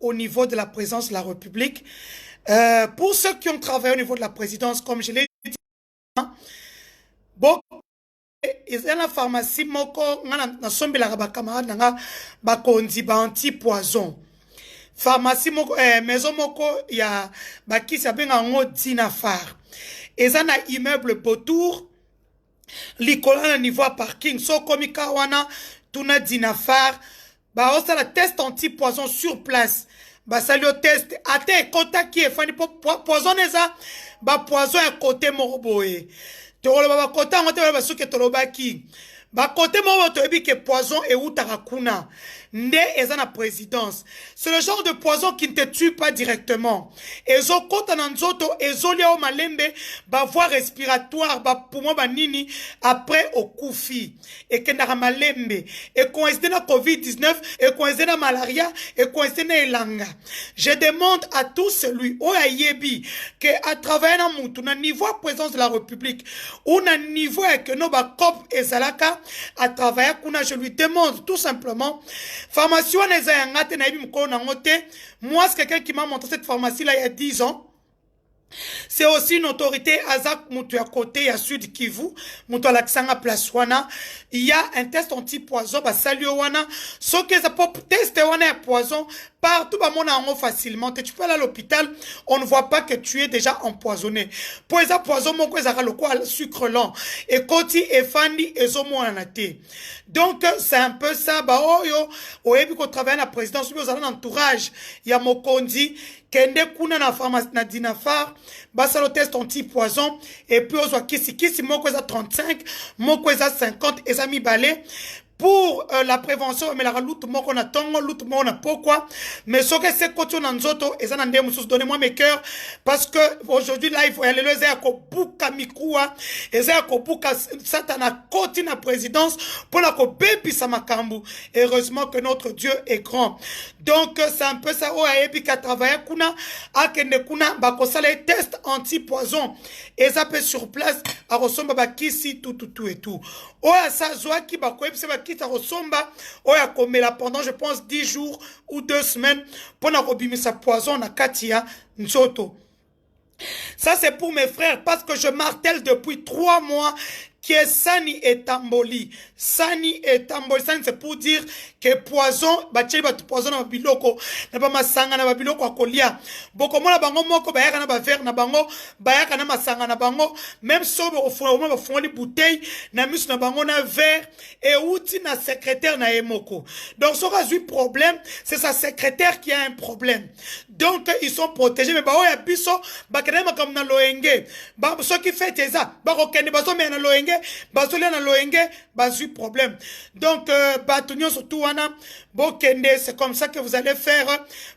au niveau de la présidence de la République. Pour ceux qui ont travaillé au niveau de la présidence, comme je l'ai dit, bon, il y a la pharmacie moko na sombela ba camarade nanga ba kondi ba anti-poison. Pharmacie moko maison moko ya ba kisi abenga ngo Dinafar. Eza na immeuble Botour likola na niveau à parking so komika wana tuna Dinafar ba osala test anti-poison sur place. Ba salio test ate kota ki e fani poison eza ba poison à côté moroboé. Toloba ba kota ngote ba suke toloba ki ba côté mo to ebi ke poison e utaka kuna nde eza na présidence. C'est le genre de poison qui ne te tue pas directement. Ezo kota na nzoto ezolia o malembe ba voie respiratoire ba poumon ba nini après au kufi et que na malembe et coïncide na COVID-19 et coïncide na malaria et coïncide na elanga. Je demande à tout celui o yebi que à travers na mutu na niveau à présence de la République ou na niveau que no ba cop ezalaka à travers kuna, je lui demande tout simplement pharmacie wana eza ya ngate na yebi mukolo na ngote. Moi c'est quelqu'un qui m'a montré cette pharmacie là il y a 10 ans. C'est aussi une autorité Azak Moutou à côté, à Sud Kivu, Moutou à l'Aksanga Place Wana. Il y a un test anti-poison, bah salut Wana. Ce que ça peut tester Wana poison, partout bah mon en facilement. Tu peux aller à l'hôpital, on ne voit pas que tu es déjà empoisonné. Pour les poison, mon quoi le quoi sucre lent. Et Koti et Fandi et Zomo Anate. Donc c'est un peu ça, bah oh yo, au début qu'on travaille à la présidence, nous avons un entourage, il y a Mokondi. Kende kuna na pharmacie na Dinafar, basa le test anti-poison, et puis on kisi moko eza 35, moko eza 50, eza mi balé. Pour la prévention, mais la route moko na tongo, route moko na pourquoi, mais ce que c'est koto na nzoto, eza na ndé moussous, donnez-moi mes cœurs, parce que aujourd'hui là, il faut aller le zéa ko buka mikua, eza ko buka satana koti na présidence, pour la ko bépi sa makambu. Heureusement que notre Dieu est grand. Donc, c'est un peu ça, oh, ayebi ka travailler kuna, akende kuna, bako sale test anti-poison, et ça peut sur place, à ressemble à kisi, tout et tout. Oh, ça, zoa ki bako ebse ba kita resomba, oh, ya komela pendant, je pense, 10 jours ou 2 semaines, pour na kobimisa poison na katia, nsoto. Ça, c'est pour mes frères, parce que je martèle depuis 3 mois qui est Sani et Tamboli. Sani et Tamboli. Sani, c'est pour dire que poison, bacheli bat poison na biloko, na ba masanga na ba biloko akolia. Boko mona bango moko bayaka na ba verre na bango, bayaka na masanga na bango, même so ba fongoli bouteille na misu na bango na verre et outi na secrétaire na emoko. Donc so ka zui problème, c'est sa secrétaire qui a un problème. Donc ils sont protégés, mais ba oya biso ba kenema comme na loenge. Ba so qui fait ça, ba ko kende ba so me na loenge. Basolia na loenge, basu problème. Donc, batunyo surtout wana, bokende, c'est comme ça que vous allez faire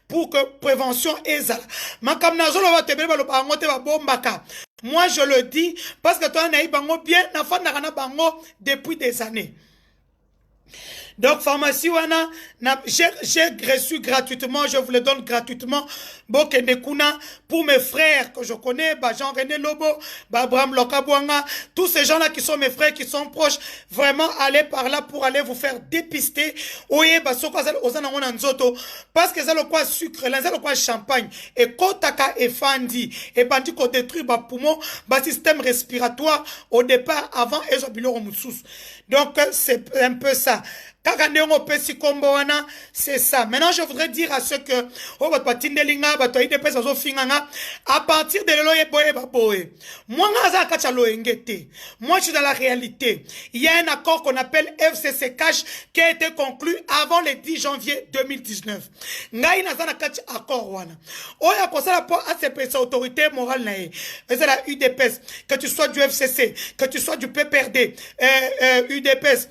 pour que prévention ezala. Makam na zolo va te bela lo bangote ba bombaka. Moi je le dis parce que toi na ibango bien na fa na bango depuis des années. Donc, pharmacie wana, j'ai reçu gratuitement, je vous le donne gratuitement, Bokende Kuna, pour mes frères que je connais, Jean-René Lobo, Abraham Lokabouanga, tous ces gens-là qui sont mes frères, qui sont proches, vraiment allez par là pour aller vous faire dépister, oye, parce que c'est le quoi sucre, c'est le quoi champagne, et kotaka et fandi, et bandi qu'on détruit, poumon, système respiratoire, au départ, avant, donc, c'est un peu ça. C'est ça. Maintenant, je voudrais dire à ceux que, à partir de moi, je suis dans la réalité. Il y a un accord qu'on appelle FCC Cash qui a été conclu avant le 10 janvier 2019. Autorité morale, la UDPS, que tu sois du FCC, que tu sois du PPRD, UDPS,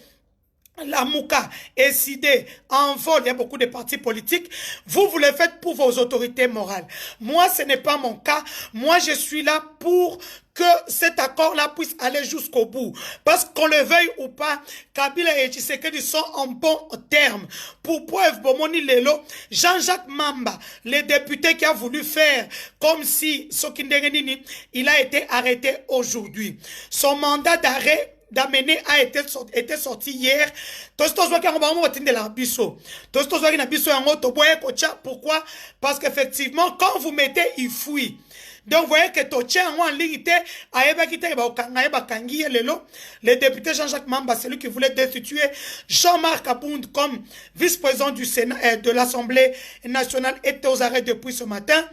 la Mouka, SID, Envol, il y a beaucoup de partis politiques. Vous le faites pour vos autorités morales. Moi, ce n'est pas mon cas. Moi, je suis là pour que cet accord-là puisse aller jusqu'au bout. Parce qu'on le veuille ou pas, Kabila et Tshisekedi sont en bon terme. Pour preuve, Bomoni Lelo, Jean-Jacques Mamba, le député qui a voulu faire comme si Sokindengenini, il a été arrêté aujourd'hui. Son mandat d'arrêt d'amener a été sorti hier. Pourquoi? Parce qu'effectivement, quand vous mettez, il fouille. Donc, vous voyez que en ligne, le député Jean-Jacques Mamba, celui qui voulait destituer Jean-Marc Abound comme vice-président du Sénat, de l'Assemblée nationale, était aux arrêts depuis ce matin.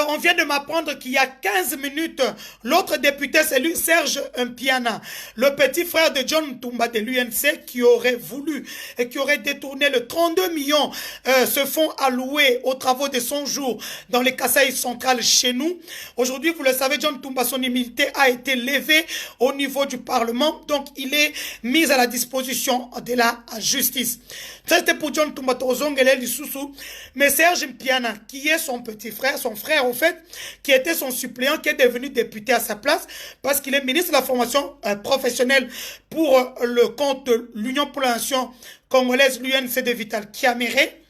On vient de m'apprendre qu'il y a 15 minutes, l'autre député, c'est lui, Serge Mpiana, le petit frère de John Toumba de l'UNC, qui aurait voulu et qui aurait détourné le 32 millions, ce fonds alloué aux travaux de son jour dans les Kasaï centrales chez nous. Aujourd'hui, vous le savez, John Toumba, son immunité a été levée au niveau du Parlement, donc il est mis à la disposition de la justice. Ça, c'était pour John Toumba Tozongele Lissousou, mais Serge Mpiana, qui est son petit frère, son frère, au fait, qui était son suppléant, qui est devenu député à sa place, parce qu'il est ministre de la formation professionnelle pour le compte de l'Union pour la Nation congolaise, l'UNC de Vital Kiaméré.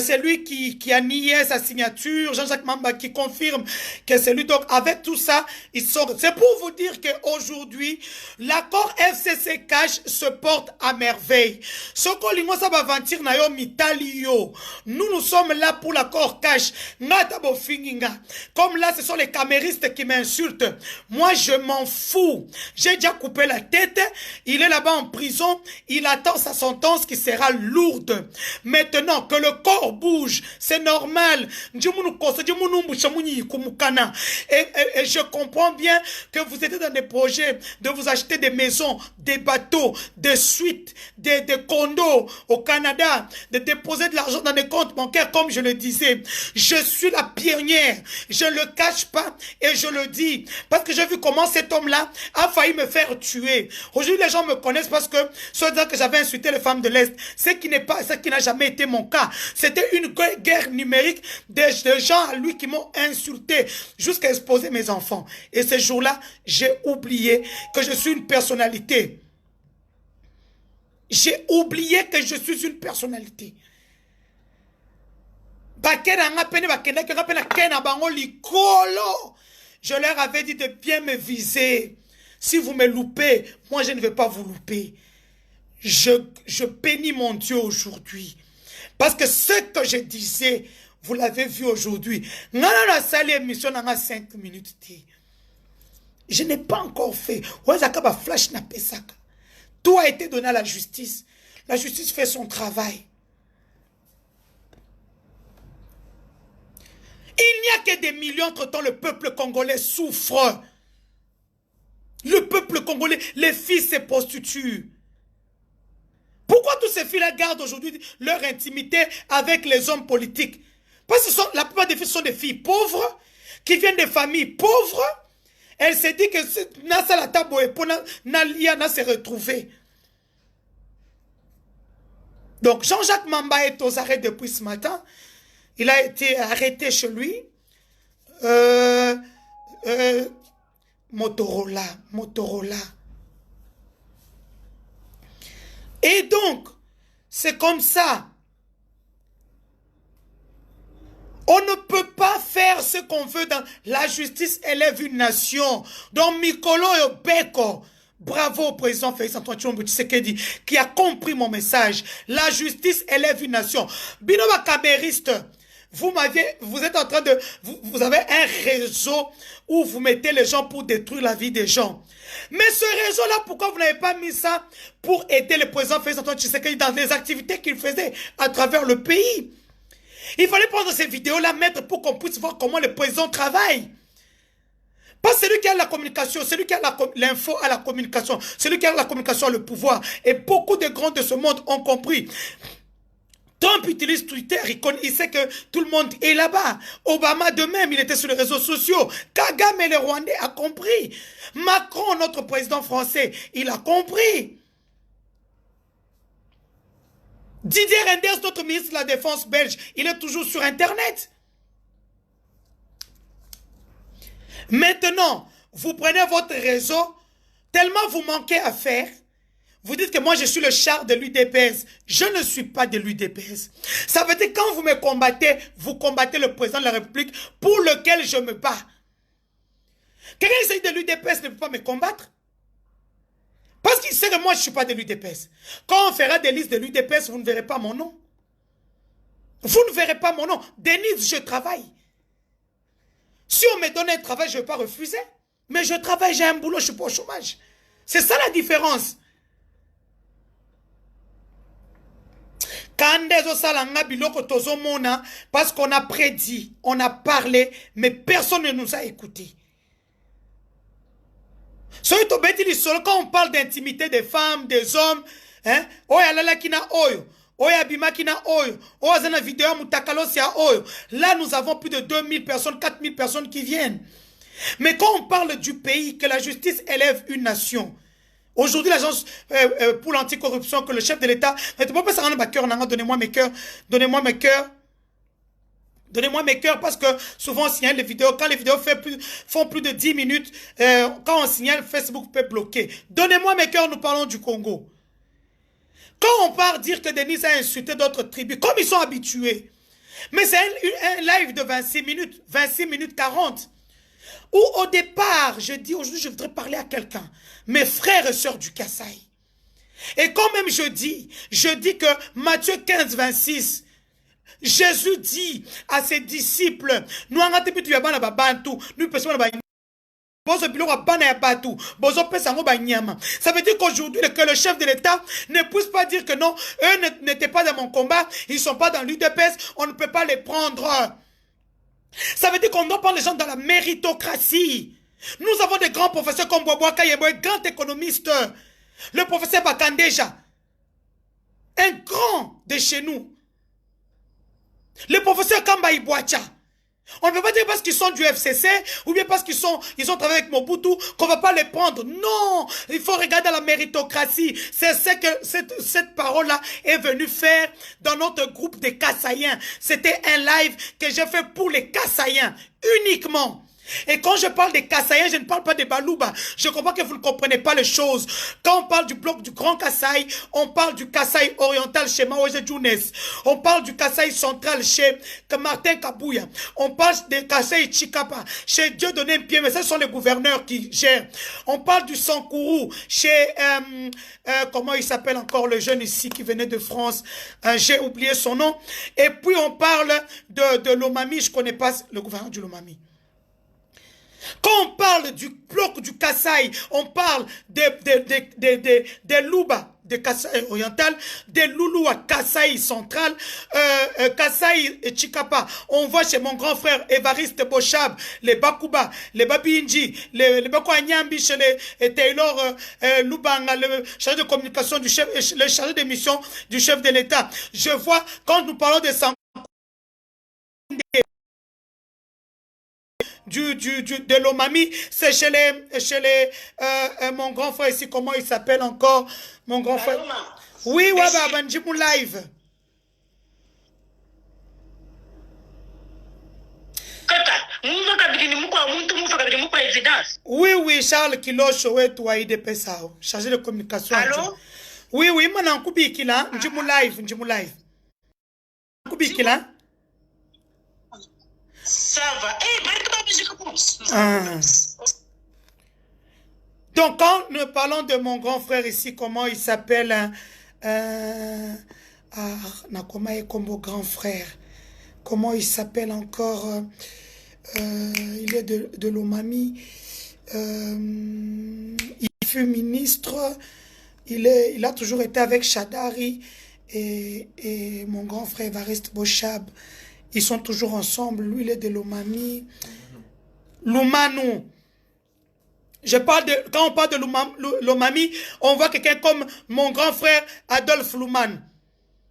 C'est lui qui a nié sa signature, Jean-Jacques Mamba qui confirme que c'est lui. Donc avec tout ça, il sort. C'est pour vous dire qu'aujourd'hui, l'accord FCC Cash se porte à merveille. Ce qu'on ça va ventir na yo mitali yo. Nous sommes là pour l'accord Cash. Comme là, ce sont les caméristes qui m'insultent. Moi, je m'en fous. J'ai déjà coupé la tête. Il est là-bas en prison. Il attend sa sentence qui sera lourde. Maintenant que le corps bouge, c'est normal. Et je comprends bien que vous êtes dans des projets de vous acheter des maisons, des bateaux, des suites, des condos au Canada, de déposer de l'argent dans des comptes bancaires, comme je le disais. Je suis la pionnière. Je ne le cache pas et je le dis. Parce que j'ai vu comment cet homme-là a failli me faire tuer. Aujourd'hui, les gens me connaissent parce que, soit disant que j'avais insulté les femmes de l'Est, ce qui n'a jamais été mon cas. C'était une guerre numérique des gens à lui qui m'ont insulté jusqu'à exposer mes enfants. Et ce jour-là, j'ai oublié que je suis une personnalité. J'ai oublié que je suis une personnalité. Je leur avais dit de bien me viser. Si vous me loupez, moi je ne vais pas vous louper. Je bénis mon Dieu aujourd'hui. Parce que ce que je disais, vous l'avez vu aujourd'hui. Je n'ai pas encore fait. Tout a été donné à la justice. La justice fait son travail. Il n'y a que des millions, entre-temps, le peuple congolais souffre. Le peuple congolais, les filles se prostituent. Pourquoi tous ces filles-là gardent aujourd'hui leur intimité avec les hommes politiques? Parce que la plupart des filles sont des filles pauvres, qui viennent des familles pauvres. Elle s'est dit que Nasa la tabo et Nalia n'a se retrouvé. Donc Jean-Jacques Mamba est aux arrêts depuis ce matin. Il a été arrêté chez lui. Motorola. Et donc, c'est comme ça. On ne peut pas faire ce qu'on veut dans la justice élève une nation. Donc, Mikolo Yobeko, bravo au président Félix-Antoine Tshilombo Tshisekedi, qui a compris mon message. La justice élève une nation. Binoba camériste, vous êtes en train de, vous avez un réseau où vous mettez les gens pour détruire la vie des gens. Mais ce réseau-là, pourquoi vous n'avez pas mis ça pour aider le président Félix-Antoine Tshisekedi dans les activités qu'il faisait à travers le pays? Il fallait prendre ces vidéos-là, mettre pour qu'on puisse voir comment le président travaille. Pas celui qui a la communication, celui qui a l'info à la communication, celui qui a la communication à le pouvoir. Et beaucoup de grands de ce monde ont compris. Trump utilise Twitter, il sait que tout le monde est là-bas. Obama de même, il était sur les réseaux sociaux. Kagame, le Rwandais, a compris. Macron, notre président français, il a compris. Didier Reynders, notre ministre de la Défense belge, il est toujours sur Internet. Maintenant, vous prenez votre réseau, tellement vous manquez à faire. Vous dites que moi je suis le char de l'UDPS. Je ne suis pas de l'UDPS. Ça veut dire que quand vous me combattez, vous combattez le président de la République pour lequel je me bats. Quelqu'un qui s'agit de l'UDPS ne peut pas me combattre. Parce qu'il sait que moi, je ne suis pas de l'UDPS. Quand on fera des listes de l'UDPS, vous ne verrez pas mon nom. Vous ne verrez pas mon nom. Denise, je travaille. Si on me donne un travail, je ne vais pas refuser. Mais je travaille, j'ai un boulot, je ne suis pas au chômage. C'est ça la différence. Parce qu'on a prédit, on a parlé, mais personne ne nous a écoutés. Quand on parle d'intimité des femmes, des hommes, hein, là nous avons plus de 2000 personnes, 4000 personnes qui viennent. Mais quand on parle du pays, que la justice élève une nation, aujourd'hui l'agence pour l'anticorruption, que le chef de l'État, donnez-moi mes cœurs, donnez-moi mes cœurs. Donnez-moi mes cœurs parce que souvent on signale les vidéos. Quand les vidéos font plus de 10 minutes, quand on signale, Facebook peut bloquer. Donnez-moi mes cœurs, nous parlons du Congo. Quand on part dire que Denise a insulté d'autres tribus, comme ils sont habitués, mais c'est un live de 26 minutes 40, où au départ, je dis aujourd'hui je voudrais parler à quelqu'un, mes frères et sœurs du Kasaï. Et quand même je dis que Matthieu 15, 26, Jésus dit à ses disciples, nous ça veut dire qu'aujourd'hui, que le chef de l'État ne puisse pas dire que non, eux n'étaient pas dans mon combat, ils ne sont pas dans l'UDPS, on ne peut pas les prendre. Ça veut dire qu'on doit prendre les gens dans la méritocratie. Nous avons des grands professeurs comme Bobo Kayebo, grand économiste, le professeur Bakandeja, un grand de chez nous. Le professeur Kamba Ibouacha. On ne peut pas dire parce qu'ils sont du FCC ou bien parce qu'ils ont travaillé avec Mobutu qu'on ne va pas les prendre. Non, il faut regarder la méritocratie. C'est ce que cette parole-là est venue faire dans notre groupe des Kassaïens. C'était un live que j'ai fait pour les Kassaïens uniquement. Et quand je parle des Kassaïens, je ne parle pas des Balouba. Je comprends que vous ne comprenez pas les choses. Quand on parle du bloc du Grand Kasaï, on parle du Kasaï oriental chez Maoje Djounès. On parle du Kasaï central chez Martin Kabouya. On parle des Kasaï Chikapa chez Dieudonné Mpie, mais ce sont les gouverneurs qui gèrent. On parle du Sankourou chez, comment il s'appelle encore le jeune ici qui venait de France. J'ai oublié son nom. Et puis on parle de Lomami, je ne connais pas le gouverneur du Lomami. Quand on parle du bloc du Kasaï, on parle des Louba de Kasaï oriental, des Loulou à Kasaï central, Kasaï et Chikapa. On voit chez mon grand frère Évariste Bochab, les Bakuba, les Babinji, les Bakwanyambi, chez les Taylor Lubanga, le chargé de communication du chef, le chargé de mission du chef de l'État. Je vois, quand nous parlons de de l'Omami, c'est chez mon grand frère ici, comment il s'appelle encore, mon grand frère. Oui, ouais, Banjimou live. Oui, Charles Kilosho, ouais, toi, IDPS, chargé de communication. Allô? Oui, maintenant, Kubikila, Njimou live. Kubikila. Ça va. Donc, quand nous parlons de mon grand frère ici, comment il s'appelle Nakoma est comme mon grand frère. Comment il s'appelle encore il est de l'Omami. Il fut ministre. Il a toujours été avec Chadari et mon grand frère Evariste Bochab. Ils sont toujours ensemble. Lui, il est de l'Omami. Lumanu. Quand on parle de l'Omami, on voit quelqu'un comme mon grand frère Adolphe Luman.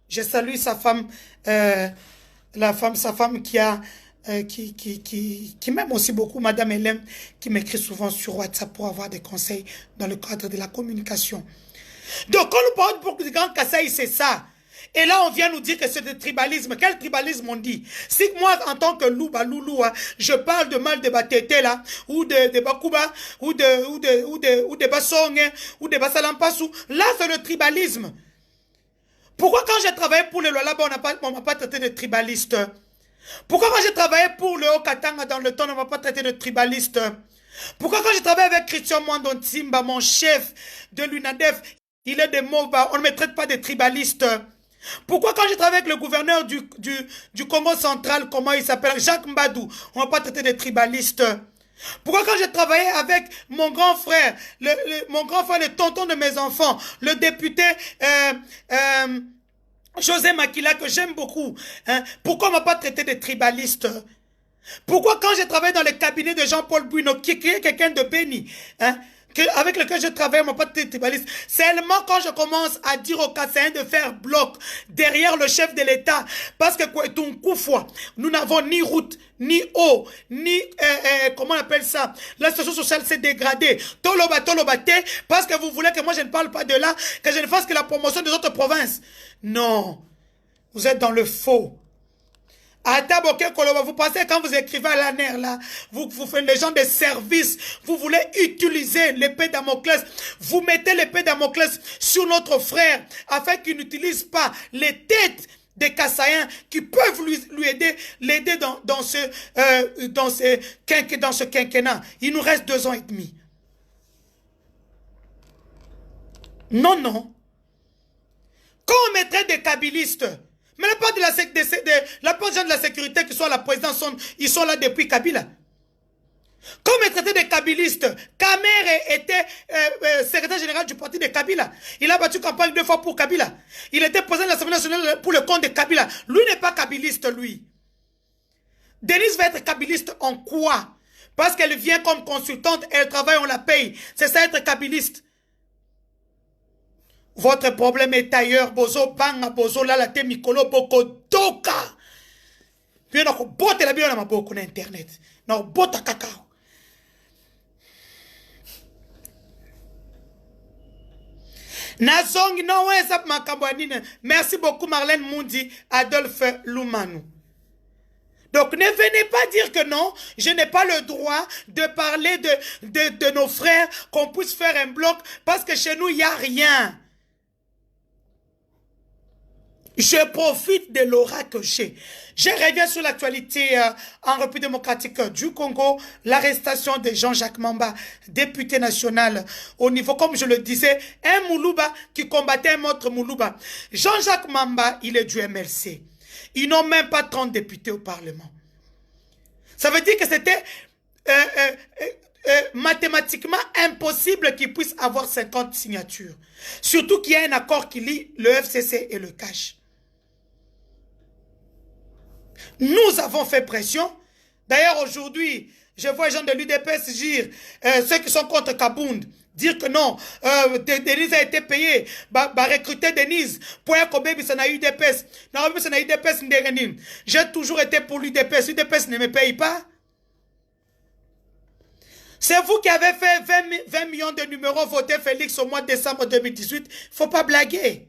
Je salue sa femme, sa femme qui m'aime aussi beaucoup, Madame Hélène, qui m'écrit souvent sur WhatsApp pour avoir des conseils dans le cadre de la communication. Donc, quand nous parlons pour le Grand Kasaï, c'est ça. Et là, on vient nous dire que c'est du tribalisme. Quel tribalisme on dit? Si moi, en tant que loulou, je parle de mal de Batete là, ou de Bakuba, ou de Basong, ou de Basalampassou, là, c'est le tribalisme. Pourquoi quand j'ai travaillé pour le Lualaba, on m'a pas traité de tribaliste? Pourquoi quand j'ai travaillé pour le Haut-Katanga dans le temps, on ne m'a pas traité de tribaliste? Pourquoi quand je travaille avec Christian Mwando Timba, mon chef de l'UNADEF, il est de Moba, on ne me traite pas de tribaliste? Pourquoi quand je travaille avec le gouverneur du Congo central, comment il s'appelle, Jacques Mbadou, on ne va pas traiter de tribaliste? Pourquoi quand j'ai travaillé avec mon grand frère, le tonton de mes enfants, le député José Makila, que j'aime beaucoup, hein, pourquoi on ne m'a pas traité de tribaliste? Pourquoi quand j'ai travaillé dans le cabinet de Jean-Paul Bouino, qui est quelqu'un de béni, hein, avec lequel je travaille, on ne m'a pas traité de tribaliste? Seulement quand je commence à dire aux Kassaïens de faire bloc derrière le chef de l'État, parce que nous n'avons ni route, ni eau, ni, comment on appelle ça, la situation sociale s'est dégradée. Toloba, parce que vous voulez que moi je ne parle pas de là, que je ne fasse que la promotion des autres provinces. Non, vous êtes dans le faux. Vous pensez quand vous écrivez à la nerf là, vous faites les gens de service, vous voulez utiliser l'épée Damoclès, vous mettez l'épée Damoclès sur notre frère afin qu'il n'utilise pas les têtes des Kassaïens qui peuvent l'aider dans ce quinquennat. Il nous reste 2 ans et demi. Non. Quand on mettrait des kabylistes, mais la part de la gens de la sécurité qui sont à la présidence, ils sont là depuis Kabila. Quand on traitait des kabylistes, Kamer était secrétaire général du parti de Kabila. Il a battu campagne 2 fois pour Kabila. Il était président de l'Assemblée nationale pour le compte de Kabila. Lui n'est pas kabbyliste, lui. Denise va être kabbyliste en quoi? Parce qu'elle vient comme consultante, elle travaille, on la paye. C'est ça être kabbyliste. Votre problème est ailleurs. Bozo banga, bozo lala te mikolo boko doka. Puis on a botte la bio na maboko na internet. Na bota kakao. Nazong no wesa makambo nini. Merci beaucoup Marlène Mundi, Adolphe Lumanu. Donc ne venez pas dire que non, je n'ai pas le droit de parler de nos frères, qu'on puisse faire un bloc, parce que chez nous, il n'y a rien. Je profite de l'aura que j'ai. Je reviens sur l'actualité en République démocratique du Congo, l'arrestation de Jean-Jacques Mamba, député national au niveau, comme je le disais, un Moulouba qui combattait un autre Moulouba. Jean-Jacques Mamba, il est du MLC. Ils n'ont même pas 30 députés au Parlement. Ça veut dire que c'était mathématiquement impossible qu'ils puissent avoir 50 signatures. Surtout qu'il y a un accord qui lie le FCC et le CACH. Nous avons fait pression. D'ailleurs, aujourd'hui, je vois les gens de l'UDPS dire, ceux qui sont contre Kabound, dire que non, Denise a été payé, recruter Denise, pour un baby, ça n'a eu UDPS. Non, ça n'a eu UDPS, j'ai toujours été pour l'UDPS. L'UDPS ne me paye pas. C'est vous qui avez fait 20 millions de numéros votés Félix au mois de décembre 2018. Il ne faut pas blaguer.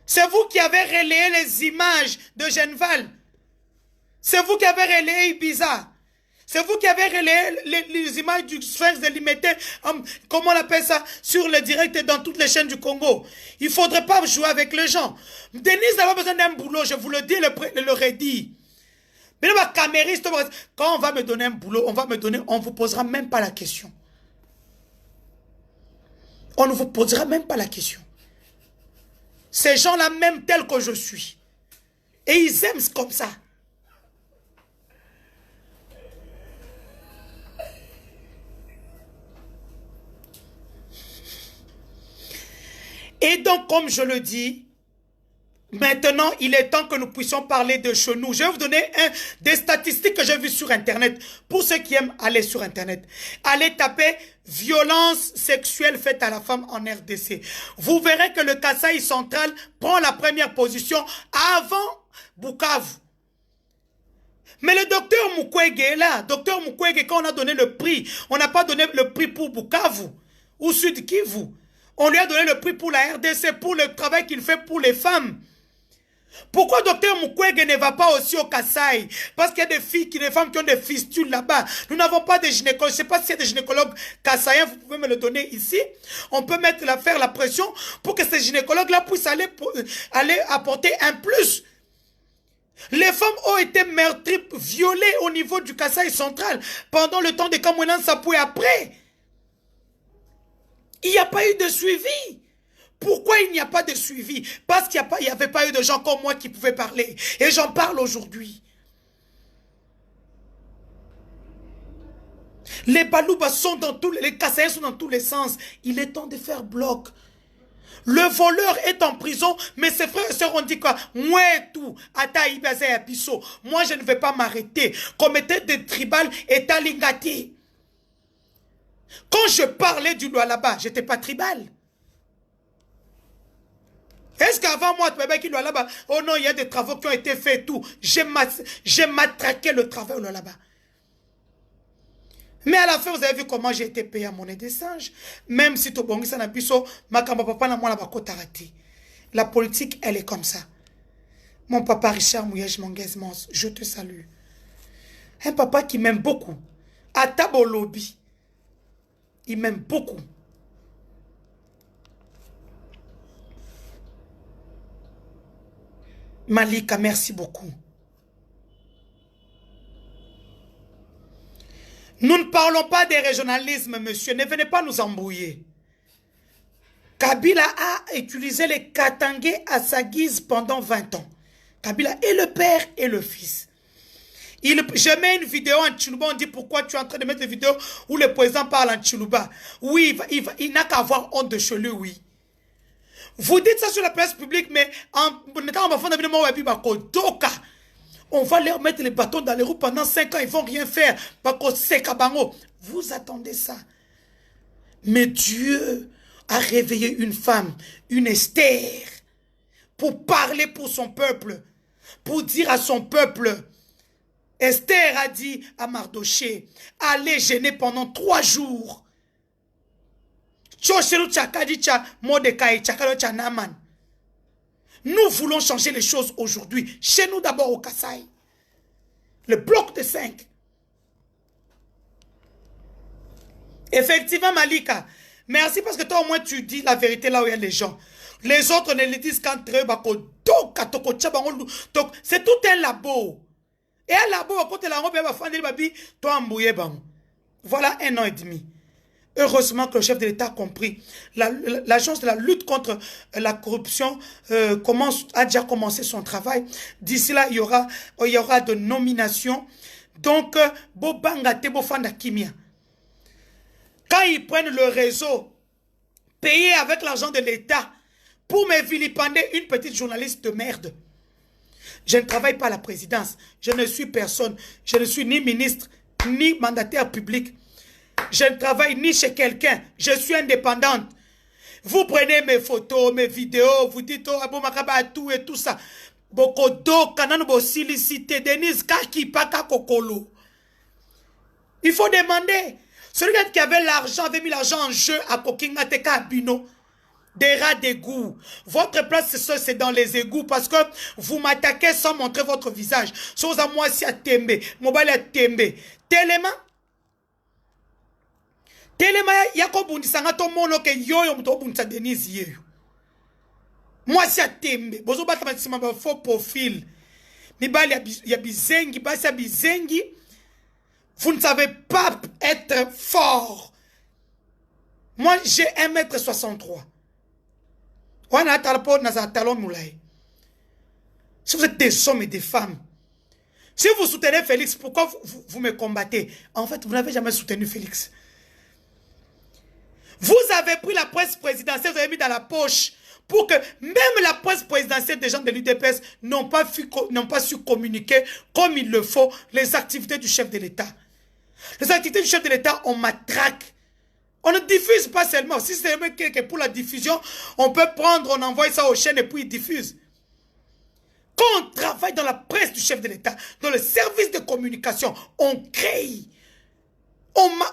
C'est vous qui avez relayé les images de Genval. C'est vous qui avez relayé Ibiza. C'est vous qui avez relayé les images du Sphinx de Limité, comment on appelle ça, sur le direct et dans toutes les chaînes du Congo. Il ne faudrait pas jouer avec les gens. Denise n'a pas besoin d'un boulot, je vous le dis, le redis. Mais le camériste, quand on va me donner un boulot, on ne vous posera même pas la question. On ne vous posera même pas la question. Ces gens-là, même tels que je suis. Et ils aiment comme ça. Et donc, comme je le dis, maintenant, il est temps que nous puissions parler de chez nous. Je vais vous donner des statistiques que j'ai vues sur Internet. Pour ceux qui aiment aller sur Internet, allez taper violence sexuelle faite à la femme en RDC. Vous verrez que le Kasaï central prend la première position avant Bukavu. Mais le docteur Mukwege est là. Docteur Mukwege, quand on a donné le prix, on n'a pas donné le prix pour Bukavu ou Sud Kivu. On lui a donné le prix pour la RDC, pour le travail qu'il fait pour les femmes. Pourquoi docteur Mukwege ne va pas aussi au Kasaï? Parce qu'il y a des femmes qui ont des fistules là-bas. Nous n'avons pas de gynécologues. Je ne sais pas s'il y a des gynécologues kassaïens, vous pouvez me le donner ici. On peut faire la pression pour que ces gynécologues-là puissent aller apporter un plus. Les femmes ont été meurtries, violées au niveau du Kasaï central pendant le temps de Kamouenan Sapoué après. Il n'y a pas eu de suivi. Pourquoi il n'y a pas de suivi? Parce qu'il n'y avait pas eu de gens comme moi qui pouvaient parler. Et j'en parle aujourd'hui. Les Baloubas sont dans tous les Kassaïens sont dans tous les sens. Il est temps de faire bloc. Le voleur est en prison, mais ses frères et sœurs ont dit quoi? Moi tout, moi je ne vais pas m'arrêter. Comité de tribal et talingati. Quand je parlais du Lualaba, je n'étais pas tribal. Est-ce qu'avant moi, tu qui là-bas, oh non, il y a des travaux qui ont été faits et tout. J'ai matraqué le travail là-bas. Mais à la fin, vous avez vu comment j'ai été payé à monnaie des singes. Même si tu bongi sana biso, makamba papa na moi la tarati. La politique, elle est comme ça. Mon papa Richard Mouyej Mongez-Mons, je te salue. Un papa qui m'aime beaucoup. À Tabo Lobby. Il m'aime beaucoup. Malika, merci beaucoup. Nous ne parlons pas des régionalismes, monsieur. Ne venez pas nous embrouiller. Kabila a utilisé les Katangais à sa guise pendant 20 ans. Kabila est le père et le fils. Je mets une vidéo en Tchilouba, on dit pourquoi tu es en train de mettre une vidéo où le président parle en Tchilouba. Oui, il n'a qu'à avoir honte de chez lui, oui. Vous dites ça sur la place publique, mais on va leur mettre les bâtons dans les roues pendant 5 ans, ils ne vont rien faire. Vous attendez ça. Mais Dieu a réveillé une femme, une Esther, pour parler pour son peuple, pour dire à son peuple. Esther a dit à Mardoché, allez gêner pendant 3 jours. Nous voulons changer les choses aujourd'hui. Chez nous d'abord au Kasaï. Le bloc de 5. Effectivement, Malika. Merci parce que toi au moins tu dis la vérité là où il y a les gens. Les autres ne le disent qu'entre eux. C'est tout un labo. Et un labo, voilà 1 an et demi. Heureusement que le chef de l'État a compris. L'agence de la lutte contre la corruption a déjà commencé son travail. D'ici là, il y aura de nominations. Donc, Bobanga Tebofanda Kimia. Quand ils prennent le réseau, payé avec l'argent de l'État, pour me vilipender une petite journaliste de merde. Je ne travaille pas à la présidence. Je ne suis personne. Je ne suis ni ministre, ni mandataire public. Je ne travaille ni chez quelqu'un. Je suis indépendante. Vous prenez mes photos, mes vidéos, vous dites oh Abomakaba tout et tout ça. Bokodo kanano bo silicité Denise Kaki Paka Kokolo. Il faut demander. Celui qui avait l'argent avait mis l'argent en jeu à Kokinga Teka Bino. Des rats d'égout. Votre place, c'est dans les égouts parce que vous m'attaquez sans montrer votre visage. Chose à moi, si à Tembe. Mobile à Tembe. Téléma. Téléma, yako bundisanga to mono ke yoyo mto bundisa Denise yeyo. Moi, si à Tembe. Bozo bata matisima ba faux profil. Mibali ya bizengi, basi ya bizengi. Vous ne savez pas être fort. Moi, j'ai 1,63 m. Si vous êtes des hommes et des femmes, si vous soutenez Félix, pourquoi vous me combattez? En fait, vous n'avez jamais soutenu Félix. Vous avez pris la presse présidentielle, vous avez mis dans la poche pour que même la presse présidentielle des gens de l'UDPS n'ont pas su communiquer comme il le faut les activités du chef de l'État. Les activités du chef de l'État, on matraque. On ne diffuse pas seulement. Si c'est que pour la diffusion, on peut prendre, on envoie ça aux chaînes et puis ils diffusent. Quand on travaille dans la presse du chef de l'État, dans le service de communication, on crée.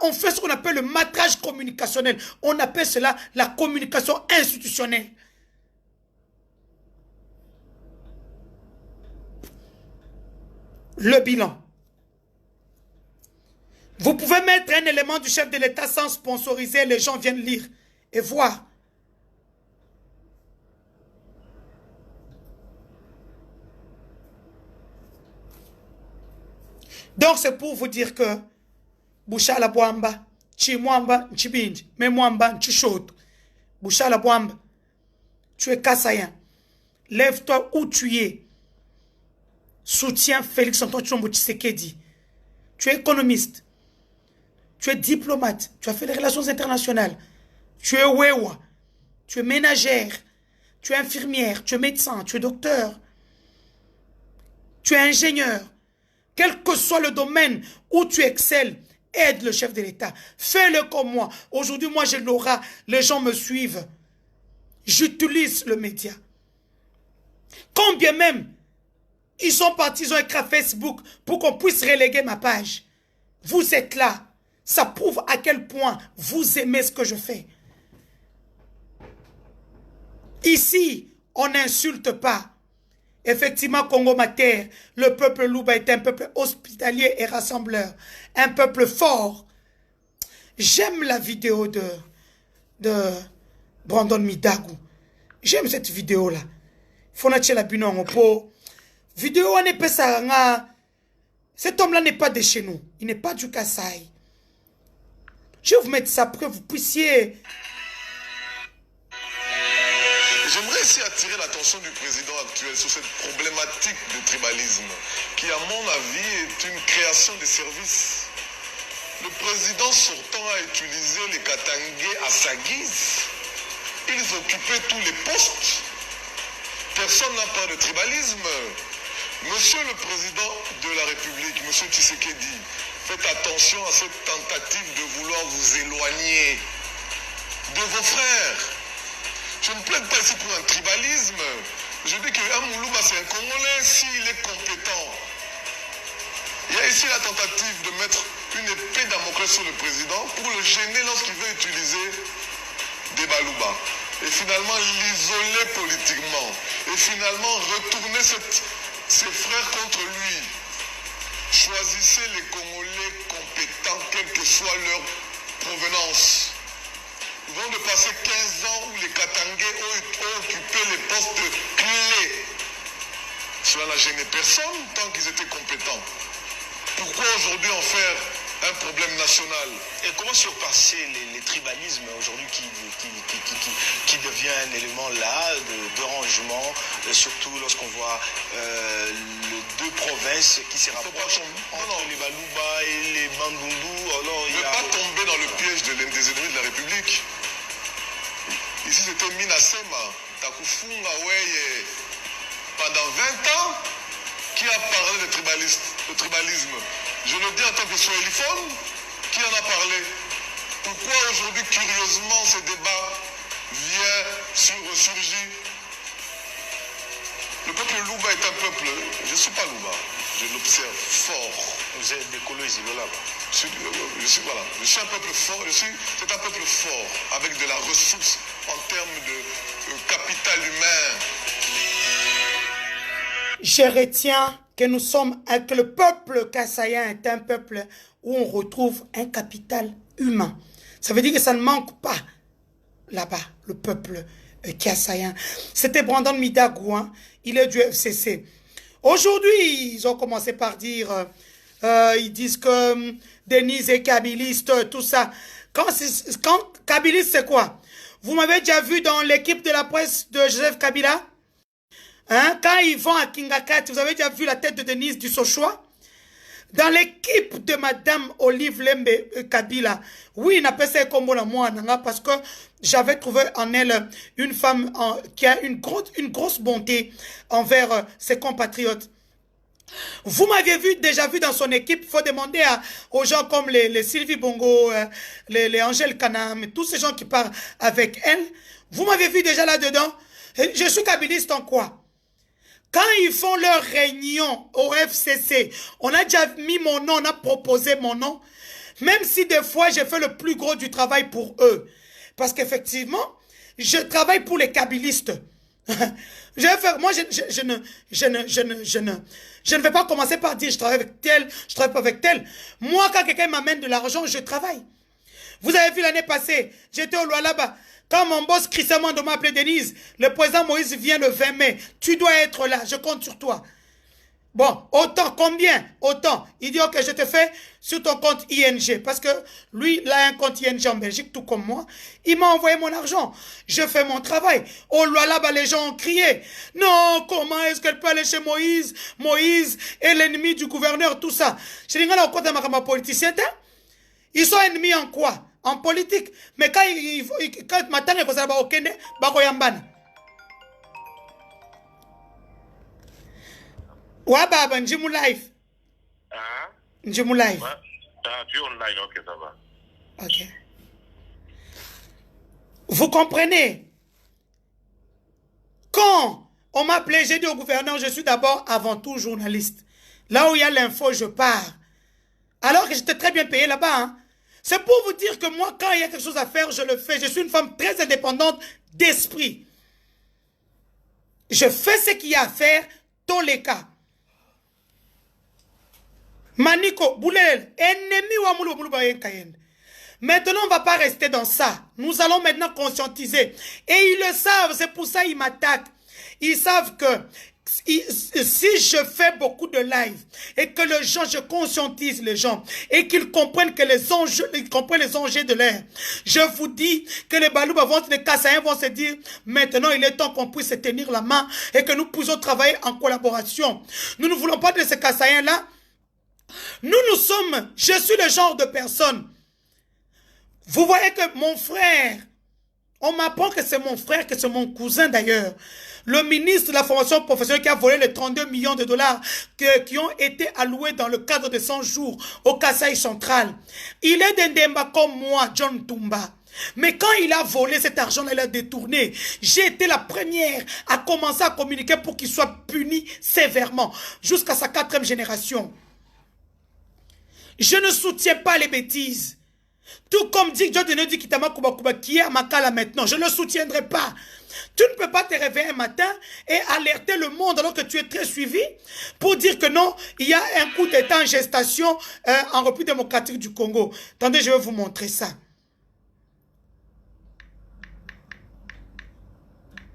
On fait ce qu'on appelle le matrage communicationnel. On appelle cela la communication institutionnelle. Le bilan. Vous pouvez mettre un élément du chef de l'État sans sponsoriser, les gens viennent lire et voir. Donc c'est pour vous dire que Bouchala Bouamba, Chimwamba, Chibinji, Memwamba, Chichot, Bouchala Bouamba, tu es Kassayan. Lève-toi où tu es. Soutiens Félix Antoine Tshilombo Tshisekedi. Tu es économiste. Tu es diplomate. Tu as fait les relations internationales. Tu es Wewa. Tu es ménagère. Tu es infirmière. Tu es médecin. Tu es docteur. Tu es ingénieur. Quel que soit le domaine où tu excelles, aide le chef de l'État. Fais-le comme moi. Aujourd'hui, moi, j'ai l'aura. Les gens me suivent. J'utilise le média. Combien même ils sont partis, ils ont écrit à Facebook pour qu'on puisse reléguer ma page. Vous êtes là. Ça prouve à quel point vous aimez ce que je fais. Ici, on n'insulte pas. Effectivement, Congo Mater, le peuple Luba est un peuple hospitalier et rassembleur. Un peuple fort. J'aime la vidéo de Brandon Midagou. J'aime cette vidéo-là. Fonachela Binon po. Vidéo on est pesaranga. Cet homme-là n'est pas de chez nous. Il n'est pas du Kasaï. Je vais vous mettre ça pour que vous puissiez. J'aimerais ici attirer l'attention du président actuel sur cette problématique de tribalisme qui, à mon avis, est une création des services. Le président sortant a utilisé les Katangais à sa guise. Ils occupaient tous les postes. Personne n'a parlé de tribalisme. Monsieur le président de la République, monsieur Tshisekedi, faites attention à cette tentative de vouloir vous éloigner de vos frères. Je ne plaide pas ici pour un tribalisme. Je dis qu'un Moulouba, c'est un Congolais s'il est compétent. Il y a ici la tentative de mettre une épée Damoclès sur le président pour le gêner lorsqu'il veut utiliser des Balouba. Et finalement l'isoler politiquement. Et finalement retourner ses frères contre lui. Choisissez les Congolais compétents, quelle que soit leur provenance. Ils vont de passer 15 ans où les Katangais ont occupé les postes clés. Cela n'a gêné personne tant qu'ils étaient compétents. Pourquoi aujourd'hui en faire un problème national? Et comment surpasser les tribalismes aujourd'hui qui devient un élément là de rangement, surtout lorsqu'on voit les deux provinces qui se rapprochent entre les Balouba et les Bandundu. Alors, ne pas tomber dans le piège des ennemis de la République. Ici c'était Minasema, Takufunga Weye, pendant 20 ans, qui a parlé de tribalisme. Je le dis en tant que swahiliphone, qui en a parlé? Pourquoi aujourd'hui, curieusement, ce débat vient ressurgir? Le peuple Luba est un peuple, je ne suis pas Luba, je l'observe fort. Vous êtes des colons là-bas. Je suis un peuple fort, c'est un peuple fort, avec de la ressource en termes de capital humain. Je retiens que nous sommes, que le peuple kassaïen est un peuple où on retrouve un capital humain. Ça veut dire que ça ne manque pas là-bas, le peuple kassaïen. C'était Brandon Midagou, hein? Il est du FCC. Aujourd'hui, ils ont commencé par dire, ils disent que Denise est kabiliste, tout ça. Quand kabiliste, c'est quoi? Vous m'avez déjà vu dans l'équipe de la presse de Joseph Kabila? Hein? Quand ils vont à Kingakat, vous avez déjà vu la tête de Denise du Sochoa? Dans l'équipe de Madame Olive Lembe Kabila, oui, il appelle ça comme moi, parce que j'avais trouvé en elle une femme qui a une grosse bonté envers ses compatriotes. Vous m'aviez déjà vu dans son équipe, il faut demander aux gens comme les Sylvie Bongo, les Angèle Kanam, tous ces gens qui parlent avec elle. Vous m'avez vu déjà là-dedans. Je suis kabiliste en quoi? Quand ils font leur réunion au FCC, on a déjà mis mon nom, on a proposé mon nom. Même si des fois, j'ai fait le plus gros du travail pour eux. Parce qu'effectivement, je travaille pour les kabilistes. Moi, je ne vais pas commencer par dire je travaille avec tel, je travaille pas avec tel. Moi, quand quelqu'un m'amène de l'argent, je travaille. Vous avez vu l'année passée, j'étais au Lualaba. Quand mon boss Christian Mando m'a appelé Denise, le président Moïse vient le 20 mai. Tu dois être là, je compte sur toi. Bon, autant, combien? Autant. Il dit, ok, je te fais sur ton compte ING. Parce que lui, il a un compte ING en Belgique, tout comme moi. Il m'a envoyé mon argent. Je fais mon travail. Oh là, les gens ont crié. Non, comment est-ce qu'elle peut aller chez Moïse? Moïse est l'ennemi du gouverneur, tout ça. Je dis, au compte de ma politicien, ils sont ennemis en quoi? En politique. Mais quand matin, il faut savoir au Kenya, Bakoyambana. Ouais, baba, Njimou live. Ah, Njimou live. ouais. Ah, tu es online, ok, ça va. Ok. Vous comprenez? Quand on m'appelait, j'ai dit au gouverneur, je suis d'abord avant tout journaliste. Là où il y a l'info, je pars. Alors que j'étais très bien payé là-bas. Hein. C'est pour vous dire que moi, quand il y a quelque chose à faire, je le fais. Je suis une femme très indépendante d'esprit. Je fais ce qu'il y a à faire, tous les cas. Maniko, Boulel, ennemi ou Amoulou Boulou Bayen Kayen. Maintenant, on ne va pas rester dans ça. Nous allons maintenant conscientiser. Et ils le savent, c'est pour ça qu'ils m'attaquent. Ils savent que si je fais beaucoup de live et que les gens, je conscientise les gens et qu'ils comprennent que les enjeux, ils comprennent les enjeux de l'air, je vous dis que les Balouba vont, les Kassaïens vont se dire, maintenant il est temps qu'on puisse se tenir la main et que nous puissions travailler en collaboration. Nous ne voulons pas de ces Kassaïens-là. Nous sommes, je suis le genre de personne. Vous voyez que mon frère, on m'apprend que c'est mon frère, que c'est mon cousin d'ailleurs. Le ministre de la formation professionnelle qui a volé les 32 millions de dollars qui ont été alloués dans le cadre de 100 jours au Kasaï central. Il est d'Endemba comme moi, John Tumba. Mais quand il a volé cet argent-là, il a détourné. J'ai été la première à commencer à communiquer pour qu'il soit puni sévèrement jusqu'à sa 4e génération. Je ne soutiens pas les bêtises. Tout comme dit John Denedi Kitama Kuba qui est à Makala maintenant. Je ne le soutiendrai pas. Tu ne peux pas te réveiller un matin et alerter le monde alors que tu es très suivi pour dire que non, il y a un coup d'état en gestation en République démocratique du Congo. Attendez, je vais vous montrer ça.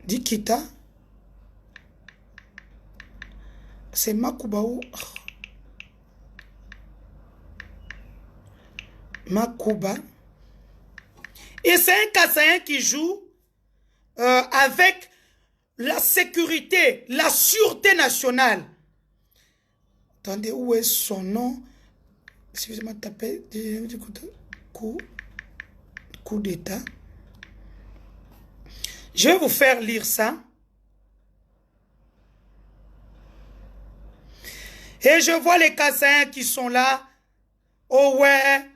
Dit Kita. C'est Makubaou. Makuba. Et c'est un Kassaïen qui joue avec la sécurité, la sûreté nationale. Attendez, où est son nom? Excusez-moi de taper. Coup d'état. Je vais vous faire lire ça. Et je vois les Kassaïens qui sont là. Oh ouais.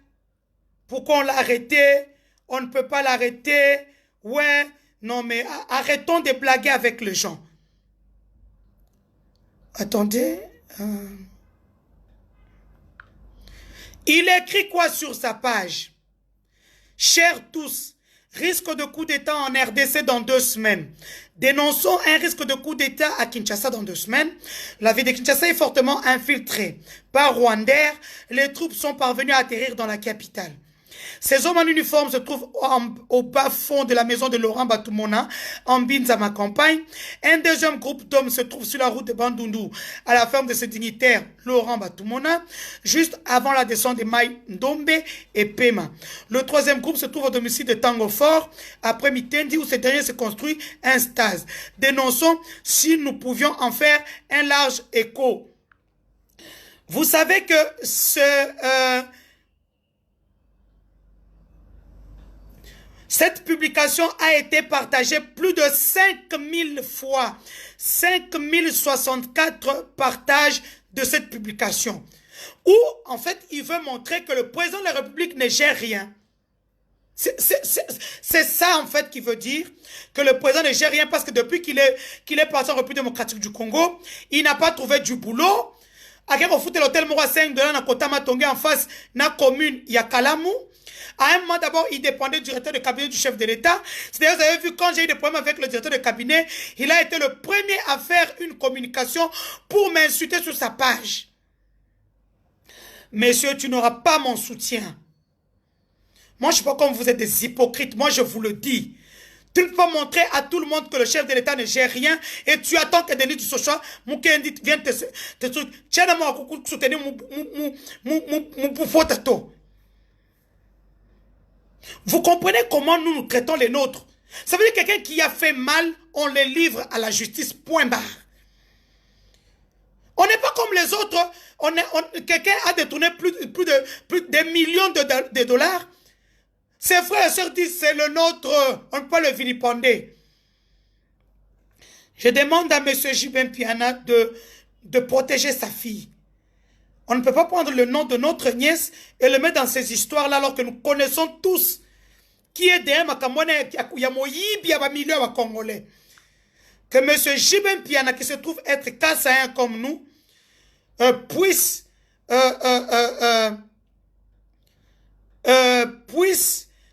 Pourquoi on l'a arrêté? On ne peut pas l'arrêter. Ouais. Non, mais arrêtons de blaguer avec les gens. Attendez. Il écrit quoi sur sa page? Chers tous, risque de coup d'État en RDC dans 2 semaines. Dénonçons un risque de coup d'État à Kinshasa dans 2 semaines. La ville de Kinshasa est fortement infiltrée par Rwandais. Les troupes sont parvenues à atterrir dans la capitale. Ces hommes en uniforme se trouvent au bas fond de la maison de Laurent Batumona, en Binza, ma campagne. Un deuxième groupe d'hommes se trouve sur la route de Bandundu, à la ferme de ce dignitaire Laurent Batumona, juste avant la descente de Maï Ndombe et Pema. Le troisième groupe se trouve au domicile de Tango Fort, après Mitendi, où ce dernier se construit un stase. Dénonçons si nous pouvions en faire un large écho. Vous savez que cette publication a été partagée plus de 5000 fois. 5064 partages de cette publication. Où, en fait, il veut montrer que le président de la République ne gère rien. C'est ça, en fait, qui veut dire que le président ne gère rien parce que depuis qu'il est parti en République démocratique du Congo, il n'a pas trouvé du boulot. À l'hôtel Mora 5 de la Kotama Tongé en face de la commune Yakalamu. À un moment d'abord, il dépendait du directeur de cabinet du chef de l'État. C'est-à-dire, vous avez vu, quand j'ai eu des problèmes avec le directeur de cabinet, il a été le premier à faire une communication pour m'insulter sur sa page. Messieurs, tu n'auras pas mon soutien. Moi, je ne sais pas comme vous êtes des hypocrites. Moi, je vous le dis. Tu ne peux pas montrer à tout le monde que le chef de l'État ne gère rien et tu attends que Denis Dussochwa, Moukendi vienne te trucs. Tiens, moi, soutenir mon potato. Vous comprenez comment nous traitons les nôtres? Ça veut dire que quelqu'un qui a fait mal, on le livre à la justice, point barre. On n'est pas comme les autres. Quelqu'un a détourné plus de millions de dollars. Ses frères et sœurs disent c'est le nôtre, on ne peut pas le vilipender. Je demande à M. Jibin Piana de protéger sa fille. On ne peut pas prendre le nom de notre nièce et le mettre dans ces histoires-là alors que nous connaissons tous qui est derrière Makamone, Congolais. Que M. Jibin Piana, qui se trouve être Kassaïen comme nous, puisse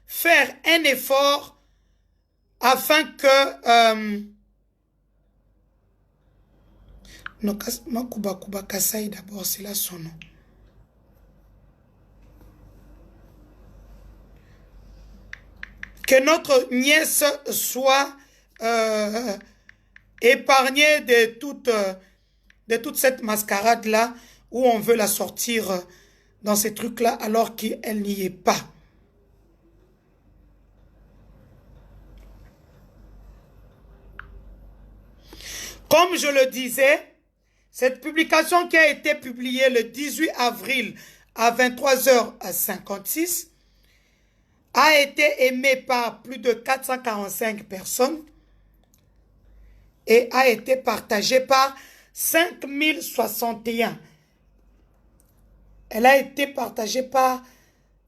faire un effort afin que non, Kuba Kassaï d'abord, c'est là son nom. Que notre nièce soit épargnée de toute cette mascarade-là où on veut la sortir dans ces trucs-là alors qu'elle n'y est pas. Comme je le disais, cette publication qui a été publiée le 18 avril à 23h56 a été aimée par plus de 445 personnes et a été partagée par 5061. Elle a été partagée par...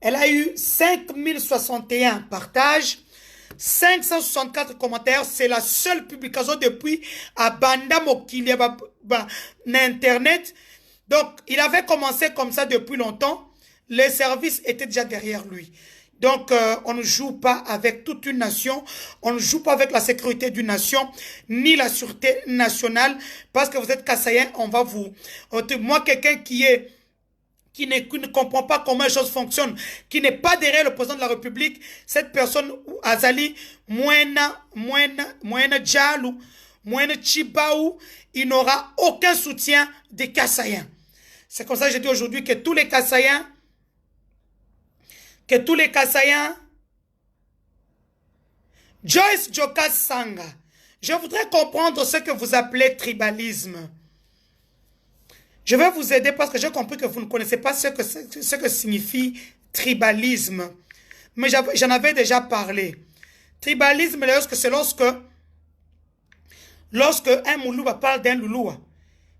Elle a eu 5061 partages, 564 commentaires. C'est la seule publication depuis à Banda Mokili, Internet. Donc, il avait commencé comme ça depuis longtemps. Les services étaient déjà derrière lui. Donc, on ne joue pas avec toute une nation, on ne joue pas avec la sécurité d'une nation, ni la sûreté nationale, parce que vous êtes Kassaïen, on va vous... Moi, quelqu'un qui ne comprend pas comment les choses fonctionnent, qui n'est pas derrière le président de la République, cette personne, Azali, Moena Djalou, Moena Chibaou, il n'aura aucun soutien des Kassaïens. C'est comme ça que je dis aujourd'hui que tous les Kassaïens, Joyce Jokas Sanga, je voudrais comprendre ce que vous appelez tribalisme. Je vais vous aider parce que j'ai compris que vous ne connaissez pas ce que signifie tribalisme. Mais j'en avais déjà parlé. Tribalisme, c'est lorsque un Moulouba parle d'un Louloua.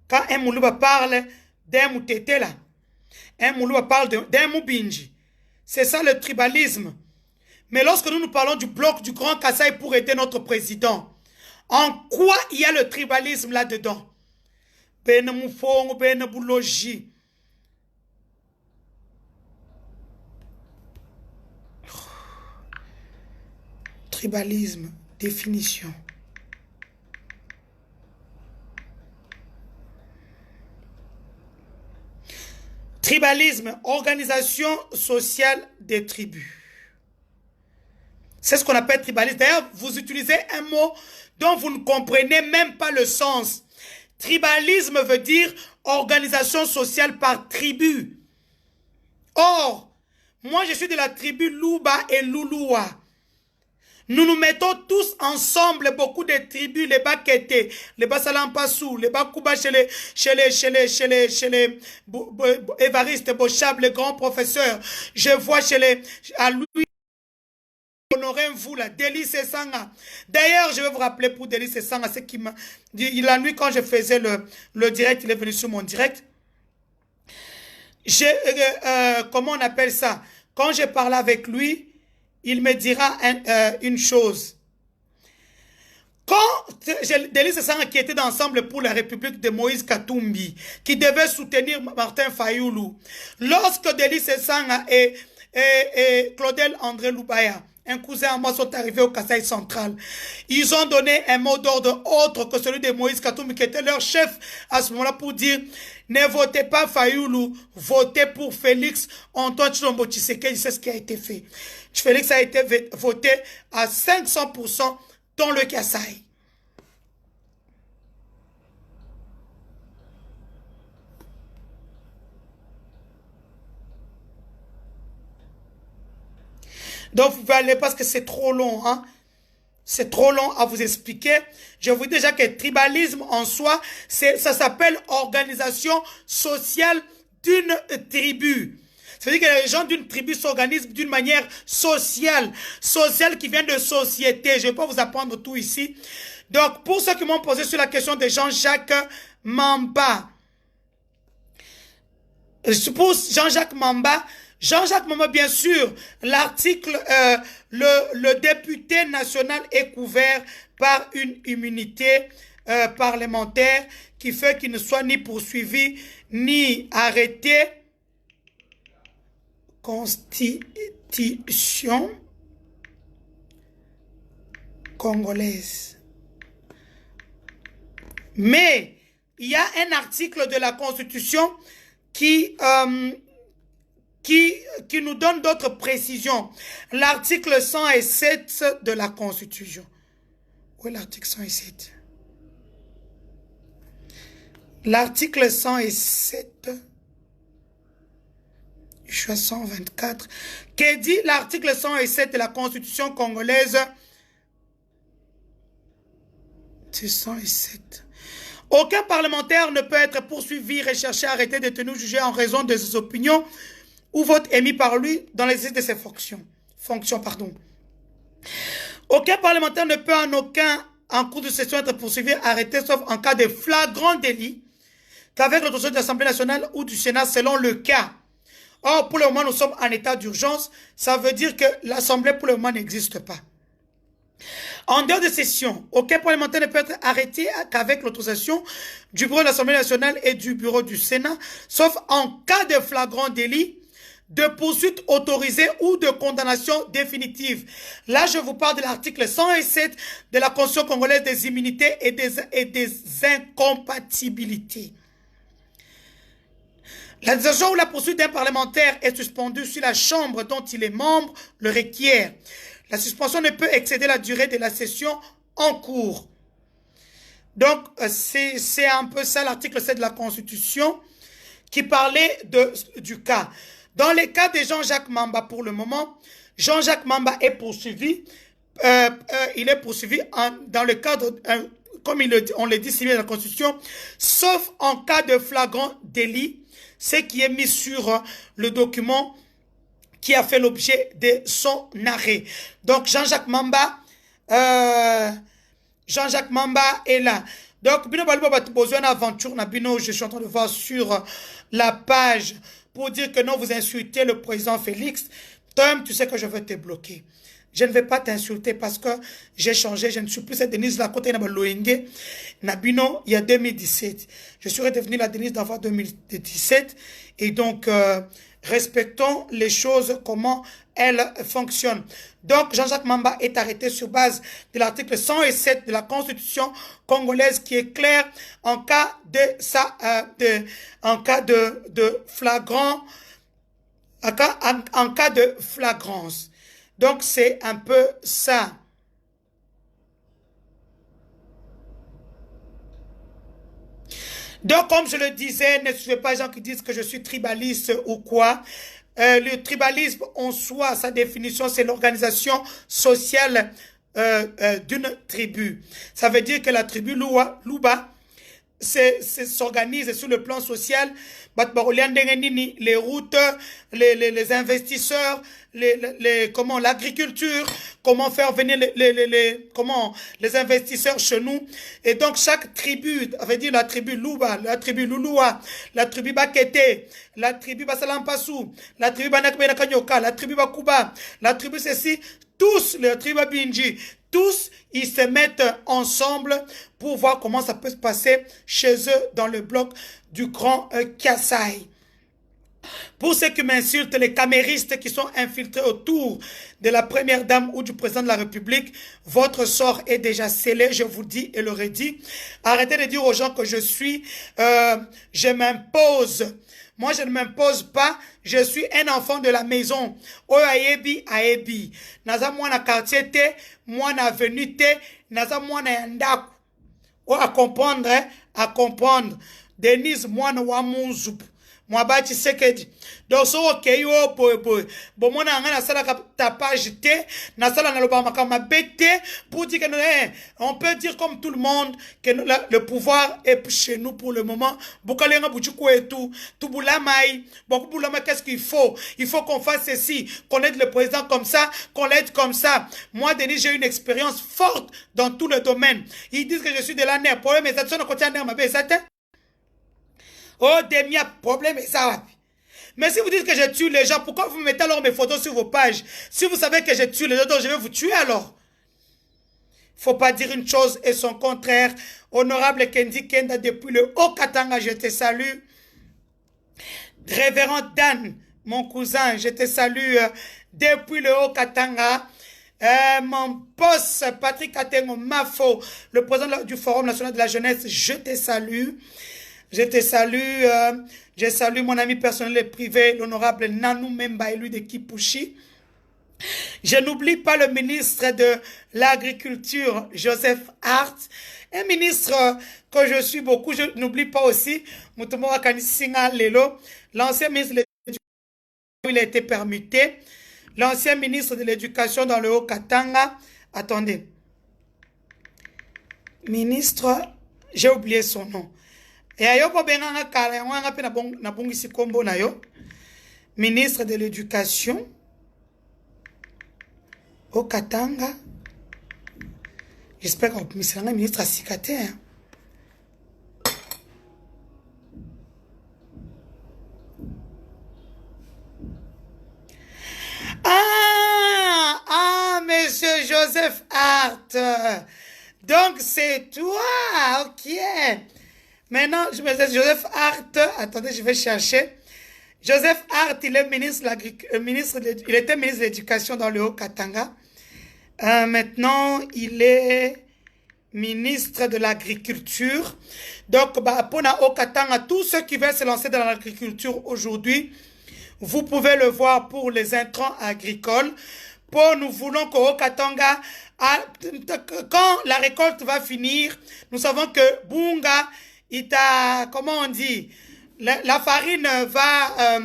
Quand un Moulouba parle d'un Moutetela, un Moulouba parle d'un Moubinji. C'est ça le tribalisme. Mais lorsque nous parlons du bloc du Grand Kasaï pour aider notre président, en quoi il y a le tribalisme là-dedans? Ben Moufong, Ben Boulogi. Tribalisme, définition. Tribalisme, organisation sociale des tribus. C'est ce qu'on appelle tribalisme. D'ailleurs, vous utilisez un mot dont vous ne comprenez même pas le sens. Tribalisme veut dire organisation sociale par tribu. Or, moi je suis de la tribu Louba et Louloua. Nous nous mettons tous ensemble, beaucoup de tribus, les Bakete, les Basalampassou, les Bakouba chez les Évariste Bochab, les grands professeurs. Je vois à lui, Honoré vous là, Délice Sanga. D'ailleurs, je vais vous rappeler pour Délice Sanga, ce qui m'a dit, la nuit quand je faisais le direct, il est venu sur mon direct. Comment on appelle ça? Quand je parlais avec lui, il me dira une chose. Quand Délice Sanga qui était ensemble pour la République de Moïse Katumbi, qui devait soutenir Martin Fayoulou, lorsque Délice Sanga et Claudel André Loubaya, un cousin à moi, sont arrivés au Kasaï central, ils ont donné un mot d'ordre autre que celui de Moïse Katumbi, qui était leur chef à ce moment-là, pour dire: ne votez pas Fayoulou, votez pour Félix Antoine Tshilombo Tshisekedi. C'est ce qui a été fait. Félix a été voté à 500% dans le Kasaï. Donc, vous pouvez aller parce que c'est trop long, hein. C'est trop long à vous expliquer. Je vous dis déjà que tribalisme en soi, ça s'appelle organisation sociale d'une tribu. C'est-à-dire que les gens d'une tribu s'organisent d'une manière sociale. Sociale qui vient de société. Je ne vais pas vous apprendre tout ici. Donc, pour ceux qui m'ont posé sur la question de Jean-Jacques Mamba. Pour Jean-Jacques Mamba, bien sûr, l'article, le député national est couvert par une immunité parlementaire qui fait qu'il ne soit ni poursuivi ni arrêté. Constitution congolaise. Mais il y a un article de la Constitution qui nous donne d'autres précisions. L'article 107 de la Constitution. Où est l'article 107? L'article 107, je suis à 124, qui dit l'article 107 de la Constitution congolaise. C'est 107. Aucun parlementaire ne peut être poursuivi, recherché, arrêté, détenu, jugé en raison de ses opinions ou vote émis par lui dans l'exercice de ses fonctions. Aucun parlementaire ne peut en cours de session être poursuivi, arrêté, sauf en cas de flagrant délit, qu'avec l'autorisation de l'Assemblée nationale ou du Sénat selon le cas. Or, pour le moment, nous sommes en état d'urgence. Ça veut dire que l'Assemblée, pour le moment, n'existe pas. En dehors de session, aucun parlementaire ne peut être arrêté qu'avec l'autorisation du bureau de l'Assemblée nationale et du bureau du Sénat, sauf en cas de flagrant délit, de poursuite autorisée ou de condamnation définitive. Là, je vous parle de l'article 107 de la Constitution congolaise des immunités et des incompatibilités. La décision ou la poursuite d'un parlementaire est suspendue si la chambre dont il est membre le requiert. La suspension ne peut excéder la durée de la session en cours. Donc, c'est un peu ça l'article 7 de la Constitution qui parlait du cas. Dans le cas de Jean-Jacques Mamba, pour le moment, Jean-Jacques Mamba est poursuivi. Il est poursuivi dans le cadre, comme on le dit si bien dans la Constitution, sauf en cas de flagrant délit, ce qui est mis sur le document qui a fait l'objet de son arrêt. Donc, Jean-Jacques Mamba est là. Donc, Bino Balbo a besoin d'aventure. Je suis en train de voir sur la page pour dire que non, vous insultez le président Félix. Tom, tu sais que je vais te bloquer. Je ne vais pas t'insulter parce que j'ai changé. Je ne suis plus cette Denise là côté Loenge. Nabino, il y a 2017. Je suis redevenue la Denise d'avant 2017. Et donc, respectons les choses, comment elles fonctionnent. Donc, Jean-Jacques Mamba est arrêté sur base de l'article 107 de la Constitution congolaise qui est clair en cas de flagrant, en cas de flagrance. Donc, c'est un peu ça. Donc, comme je le disais, ne suivez pas les gens qui disent que je suis tribaliste ou quoi. Le tribalisme en soi, sa définition, c'est l'organisation sociale d'une tribu. Ça veut dire que la tribu Luba s'organise sur le plan social. Les routes, les investisseurs, comment l'agriculture, comment faire venir les investisseurs chez nous. Et donc chaque tribu, ça veut dire la tribu Luba, la tribu Lulua, la tribu Bakete, la tribu Basalampassou, la tribu Banakbenakanyoka, la tribu Bakuba, la tribu ceci, tous les tribus Binji, tous ils se mettent ensemble pour voir comment ça peut se passer chez eux dans le bloc du Grand Kasaï. Pour ceux qui m'insultent, les caméristes qui sont infiltrés autour de la première dame ou du président de la République, votre sort est déjà scellé, je vous dis et le redis. Arrêtez de dire aux gens que je m'impose Moi, je ne m'impose pas. Je suis un enfant de la maison. Oyo ayebi, ayebi. Naza mwana quartier te, mwana avenue te, naza mwana yandaku. O à comprendre, hein? À comprendre. Denise mwana wa munzup. Mwabachi sekedi. Donc, so ok, yo, bon, mon na sala tapage te, na sala na loba makama bete, pour dire que on peut dire comme tout le monde que le pouvoir est chez nous pour le moment. Bukalenga buchuko et tout boulamai. Beaucoup boulamai, qu'est-ce qu'il faut? Il faut qu'on fasse ceci, qu'on aide le président comme ça, qu'on l'aide comme ça. Moi, Denis, j'ai une expérience forte dans tout le domaine. Ils disent que je suis de la nerf. Problème, mais ça, tu ne continues à ma ça, oh, Demia, problème, et ça va. Mais si vous dites que je tue les gens, pourquoi vous mettez alors mes photos sur vos pages? Si vous savez que je tue les autres, je vais vous tuer alors. Faut pas dire une chose et son contraire. Honorable Kendi Kenda, depuis le Haut-Katanga, je te salue. Révérend Dan, mon cousin, je te salue depuis le Haut-Katanga. Mon boss, Patrick Atengo Mafo, le président du Forum national de la jeunesse, je te salue. Je te salue, je salue mon ami personnel et privé, l'honorable Nanou Memba, élu de Kipushi. Je n'oublie pas le ministre de l'Agriculture, Joseph Hart, un ministre que je suis beaucoup. Je n'oublie pas aussi, Mutomora Kanisinga Lelo, l'ancien ministre de l'Éducation, il a été permuté. L'ancien ministre de l'Éducation dans le Haut-Katanga, attendez, ministre, j'ai oublié son nom. Et ayo po benganga kala wanga pe na bongisi kombo na yo, ministre de l'Éducation au Katanga. J'espère que le ministre a cicaté. Hein. Monsieur Joseph Hart. Donc c'est toi, ok. Maintenant, je me dis Joseph Hart, attendez, je vais chercher. Joseph Hart, il est ministre il était ministre de l'Éducation dans le Haut-Katanga. Maintenant, il est ministre de l'Agriculture. Donc, pour le Haut-Katanga, tous ceux qui veulent se lancer dans l'agriculture aujourd'hui, vous pouvez le voir pour les intrants agricoles. Nous voulons qu'au Haut-Katanga, quand la récolte va finir, nous savons que Bunga, comment on dit, la farine va,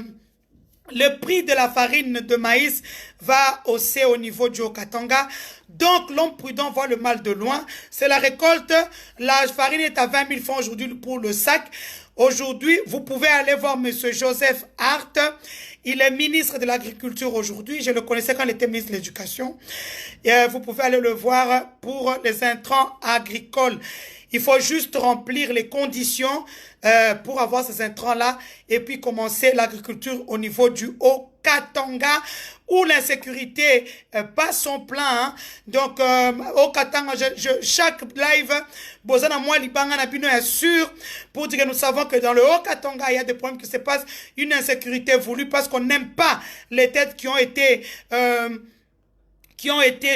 le prix de la farine de maïs va hausser au niveau du Haut-Katanga. Donc, l'homme prudent voit le mal de loin. C'est la récolte. La farine est à 20 000 francs aujourd'hui pour le sac. Aujourd'hui, vous pouvez aller voir M. Joseph Hart. Il est ministre de l'Agriculture aujourd'hui. Je le connaissais quand il était ministre de l'Éducation. Vous pouvez aller le voir pour les intrants agricoles. Il faut juste remplir les conditions pour avoir ces intrants-là et puis commencer l'agriculture au niveau du Haut-Katanga où l'insécurité passe son plein. Hein. Donc, Haut-Katanga, chaque live, Bozana moi, Libanga Nabino est sûr pour dire que nous savons que dans le Haut-Katanga, il y a des problèmes qui se passent, une insécurité voulue parce qu'on n'aime pas les têtes qui ont été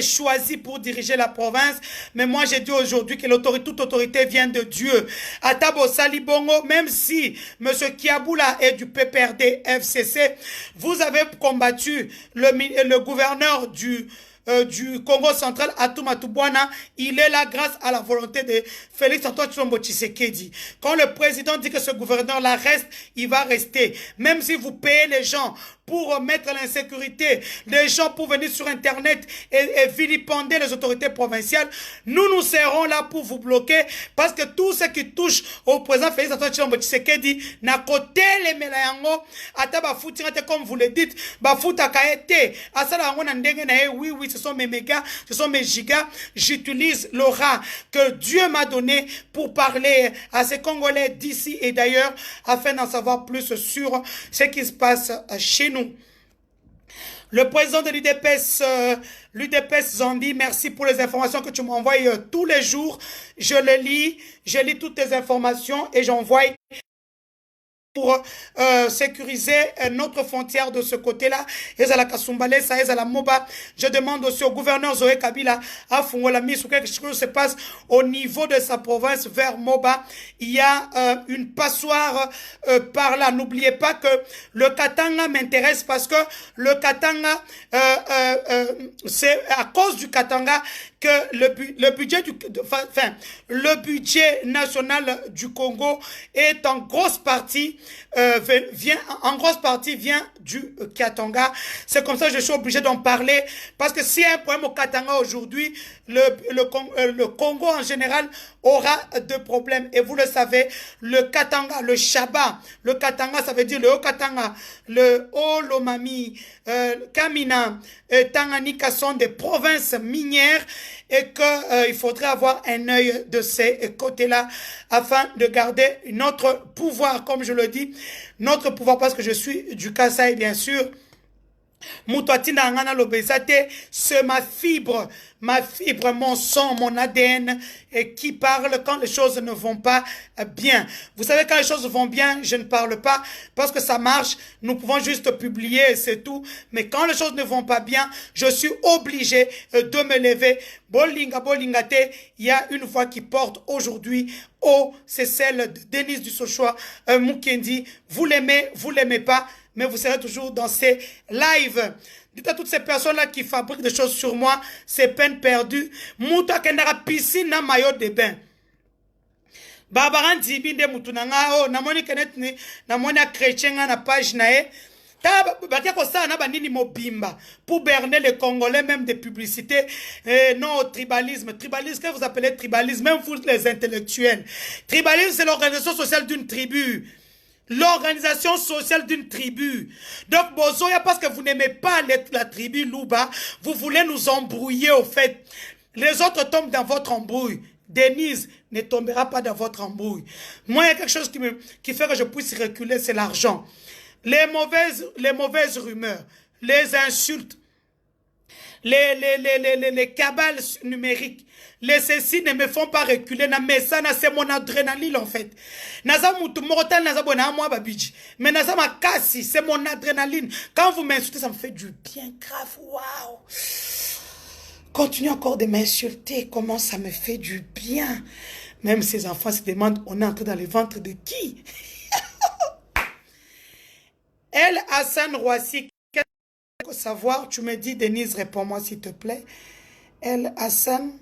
choisis pour diriger la province. Mais moi, j'ai dit aujourd'hui que toute autorité vient de Dieu. Atabo Salibongo, même si M. Kiaboula est du PPRD FCC, vous avez combattu le gouverneur du Congo central, Atouma Toubouana, il est là grâce à la volonté de Félix Antoine Tshilombo Tshisekedi. Quand le président dit que ce gouverneur-là reste, il va rester. Même si vous payez les gens pour mettre l'insécurité, les gens pour venir sur Internet et vilipender les autorités provinciales, nous serons là pour vous bloquer parce que tout ce qui touche au président Félix Antoine Tshilombo Tshisekedi n'a côté les melayango, ata bafuti comme vous le dites, bafuta kaete, asala wango na ndenge na oui, ce sont mes mégas, ce sont mes gigas, j'utilise l'aura que Dieu m'a donné pour parler à ces Congolais d'ici et d'ailleurs afin d'en savoir plus sur ce qui se passe chez nous. Le président de l'UDPS Zambie, merci pour les informations que tu m'envoies tous les jours. Je lis toutes tes informations et j'envoie pour sécuriser notre frontière de ce côté-là. Ezala Kasumbale, ça Ezala Moba. Je demande aussi au gouverneur Zoé Kabila à Fungola Miss ou quelque chose se passe au niveau de sa province vers Moba. Il y a une passoire par là. N'oubliez pas que le Katanga m'intéresse parce que le Katanga, c'est à cause du Katanga que le budget national du Congo est en grosse partie vient du Katanga. C'est comme ça que je suis obligé d'en parler parce que s'il y a un problème au Katanga aujourd'hui, le Congo en général aura de problèmes. Et vous le savez, le Katanga, le Shaba, le Katanga, ça veut dire le Haut-Katanga, le Haut-Lomami, Kamina, Tanganyika sont des provinces minières et qu'il faudrait avoir un œil de ces côtés-là afin de garder notre pouvoir, comme je le dis, notre pouvoir parce que je suis du Kasaï, bien sûr. Moutouatina ngana lobezate, c'est ma fibre, mon sang, mon ADN qui parle quand les choses ne vont pas bien. Vous savez, quand les choses vont bien, je ne parle pas parce que ça marche. Nous pouvons juste publier et c'est tout. Mais quand les choses ne vont pas bien, je suis obligé de me lever. Bolinga, bolingate, il y a une voix qui porte aujourd'hui. Oh, c'est celle de Denise Dussochoa Mukendi. Vous l'aimez pas, mais vous serez toujours dans ces lives. Dites à toutes ces personnes-là qui fabriquent des choses sur moi, c'est peine perdue. Mouta kendara piscine na maillot de bain. Babaran dibi de mutunanga oh namoni kenet ni namoni a chrétien na page nae. Bakia ko ça na banini mobimba pour berner les Congolais même des publicités non au tribalisme. Tribalisme, qu'est-ce que vous appelez tribalisme? Même vous les intellectuels. Tribalisme, c'est l'organisation sociale d'une tribu. L'organisation sociale d'une tribu. Donc, Bozoya, parce que vous n'aimez pas la tribu Louba, vous voulez nous embrouiller au fait. Les autres tombent dans votre embrouille. Denise ne tombera pas dans votre embrouille. Moi, il y a quelque chose qui fait que je puisse reculer, c'est l'argent. Les mauvaises rumeurs, les insultes, les cabales numériques, les ceci ne me font pas reculer. C'est mon adrénaline en fait. Mais c'est mon adrénaline. Quand vous m'insultez, ça me fait du bien grave. Waouh! Continuez encore de m'insulter. Comment ça me fait du bien. Même ces enfants se demandent, on est entré dans le ventre de qui? El Hassan Roissy, qu'est-ce qu'il faut savoir? Tu me dis, Denise, réponds-moi s'il te plaît. El Hassan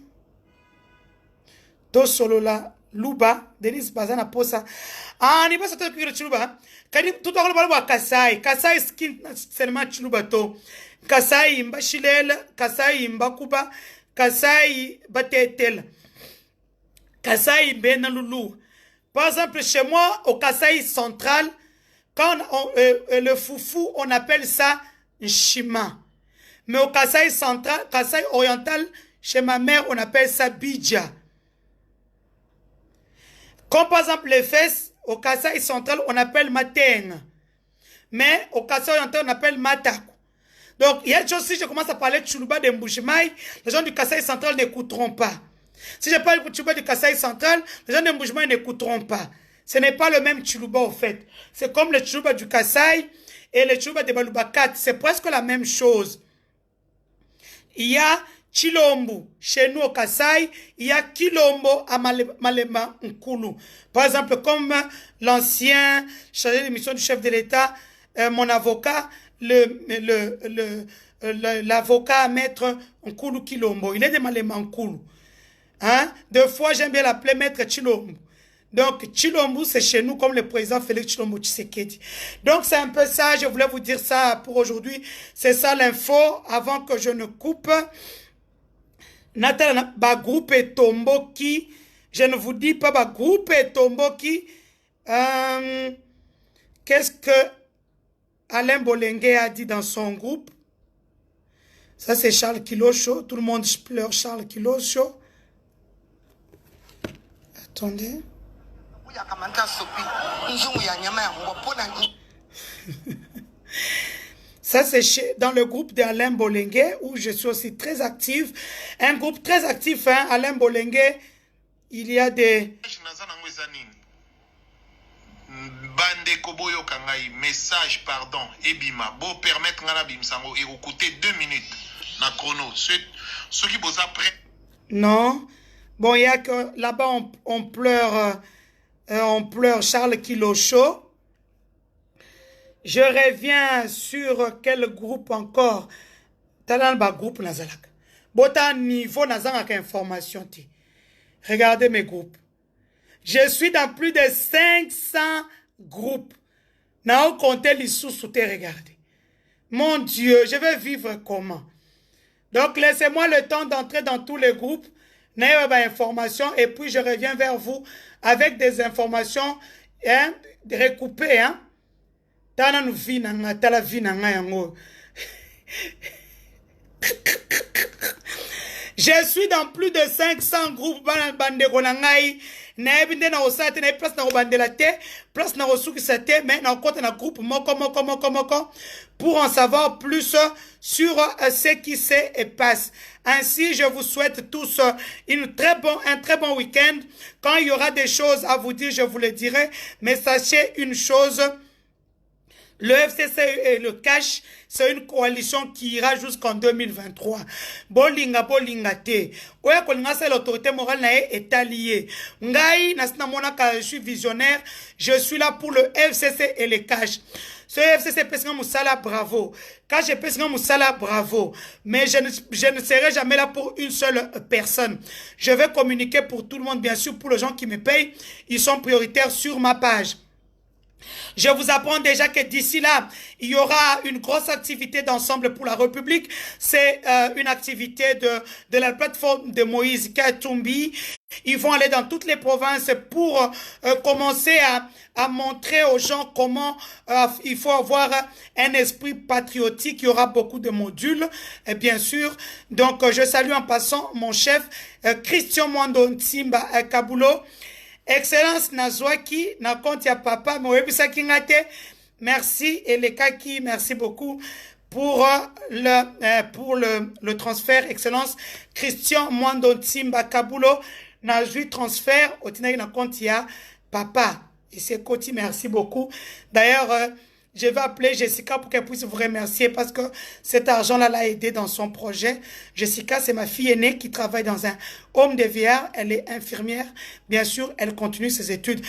Dosolola Luba, Denise Bazana Posa. Ah, ni pas ça que tu Luba. Tout à l'heure, Kasai. Kasai skin seulement Chiluba to. Kasai imba Chilel, Kasai imba Kuba, Kasai Batetel. Kasai Benalulu. Par exemple, chez moi, au Kasai central, quand le foufou, on appelle ça Nshima. Mais au Kasai central, Kasai oriental, chez ma mère, on appelle ça Bidja. Comme par exemple les fesses, au Kasai central, on appelle Mateng. Mais au Kasai oriental, on appelle Mataku. Donc, il y a des choses, si je commence à parler de Chuluba de Mbujimaï, les gens du Kasai central n'écouteront pas. Si je parle de Chuluba du Kasai central, les gens de Mbujimaï n'écouteront pas. Ce n'est pas le même Chuluba au fait. C'est comme le Chuluba du Kasai et le Chuluba de Balubakat. C'est presque la même chose. Il y a Chilombo chez nous au Kasai, il y a Kilombo à Malema Nkulu. Par exemple, comme l'ancien chargé de mission du chef de l'État, mon avocat, l'avocat maître Nkulu Kilombo. Il est de Malema Nkulu. Hein? Deux fois, j'aime bien l'appeler maître Chilombo. Donc, Chilombo, c'est chez nous comme le président Félix Chilombo Tshisekedi. Donc, c'est un peu ça. Je voulais vous dire ça pour aujourd'hui. C'est ça l'info. Avant que je ne coupe. Nathalie, ba groupe Tomboki. Je ne vous dis pas ba groupe Tomboki. Qu'est-ce que Alain Bolengue a dit dans son groupe? Ça, c'est Charles Kilocho. Tout le monde pleure Charles Kilocho. Attendez. Ça, c'est dans le groupe d'Alain Bolengue, où je suis aussi très active. Un groupe très actif, hein, Alain Bolengue. Il y a des... bandeko boyo kangai message pardon ebima bo permettre ngana bimsango et écouter 2 minutes na chrono ceux qui bosa prêt. Non, bon, il y a que là-bas on pleure Charles Kilocho. Je reviens sur quel groupe encore. T'as dans groupe Nazalak. Bota niveau Nazalak information ti. Regardez mes groupes. Je suis dans plus de 500 groupes. N'a compté les sous-sous-te, regardez. Mon Dieu, je vais vivre comment? Donc, laissez-moi le temps d'entrer dans tous les groupes, n'ayez pas d'informations, et puis je reviens vers vous avec des informations hein, recoupées. Hein. Je suis dans plus de 500 groupes. Naebinde na osate na place na obandela te, place na osukisa te, mais na compte na groupe moko pour en savoir plus sur ce qui se passe. Ainsi, je vous souhaite tous un très bon week-end. Quand il y aura des choses à vous dire, je vous le dirai, mais sachez une chose. Le FCC et le Cash, c'est une coalition qui ira jusqu'en 2023. Bolinga te. Oya kolinga c'est l'autorité morale na est alliée. Ngai nasina monaka je suis visionnaire, je suis là pour le FCC et le Cash. Ce FCC Pessinga Moussala, bravo. Cash Pessinga Moussala, bravo. Mais je ne serai jamais là pour une seule personne. Je vais communiquer pour tout le monde, bien sûr, pour les gens qui me payent. Ils sont prioritaires sur ma page. Je vous apprends déjà que d'ici là, il y aura une grosse activité d'ensemble pour la République. C'est une activité de la plateforme de Moïse Katumbi. Ils vont aller dans toutes les provinces pour commencer à montrer aux gens comment il faut avoir un esprit patriotique. Il y aura beaucoup de modules, et bien sûr. Donc, je salue en passant mon chef, Christian Mwando Ntimba Kabulo. Excellence Nazwaki, na compte ya papa, merci et les kaki, merci beaucoup pour le transfert. Excellence Christian Mwando Timba Kabulo, na jui transfert, au tina na compte ya papa. Et c'est Koti, merci beaucoup. D'ailleurs, je vais appeler Jessica pour qu'elle puisse vous remercier parce que cet argent-là l'a aidé dans son projet. Jessica, c'est ma fille aînée qui travaille dans un home de VR. Elle est infirmière. Bien sûr, elle continue ses études.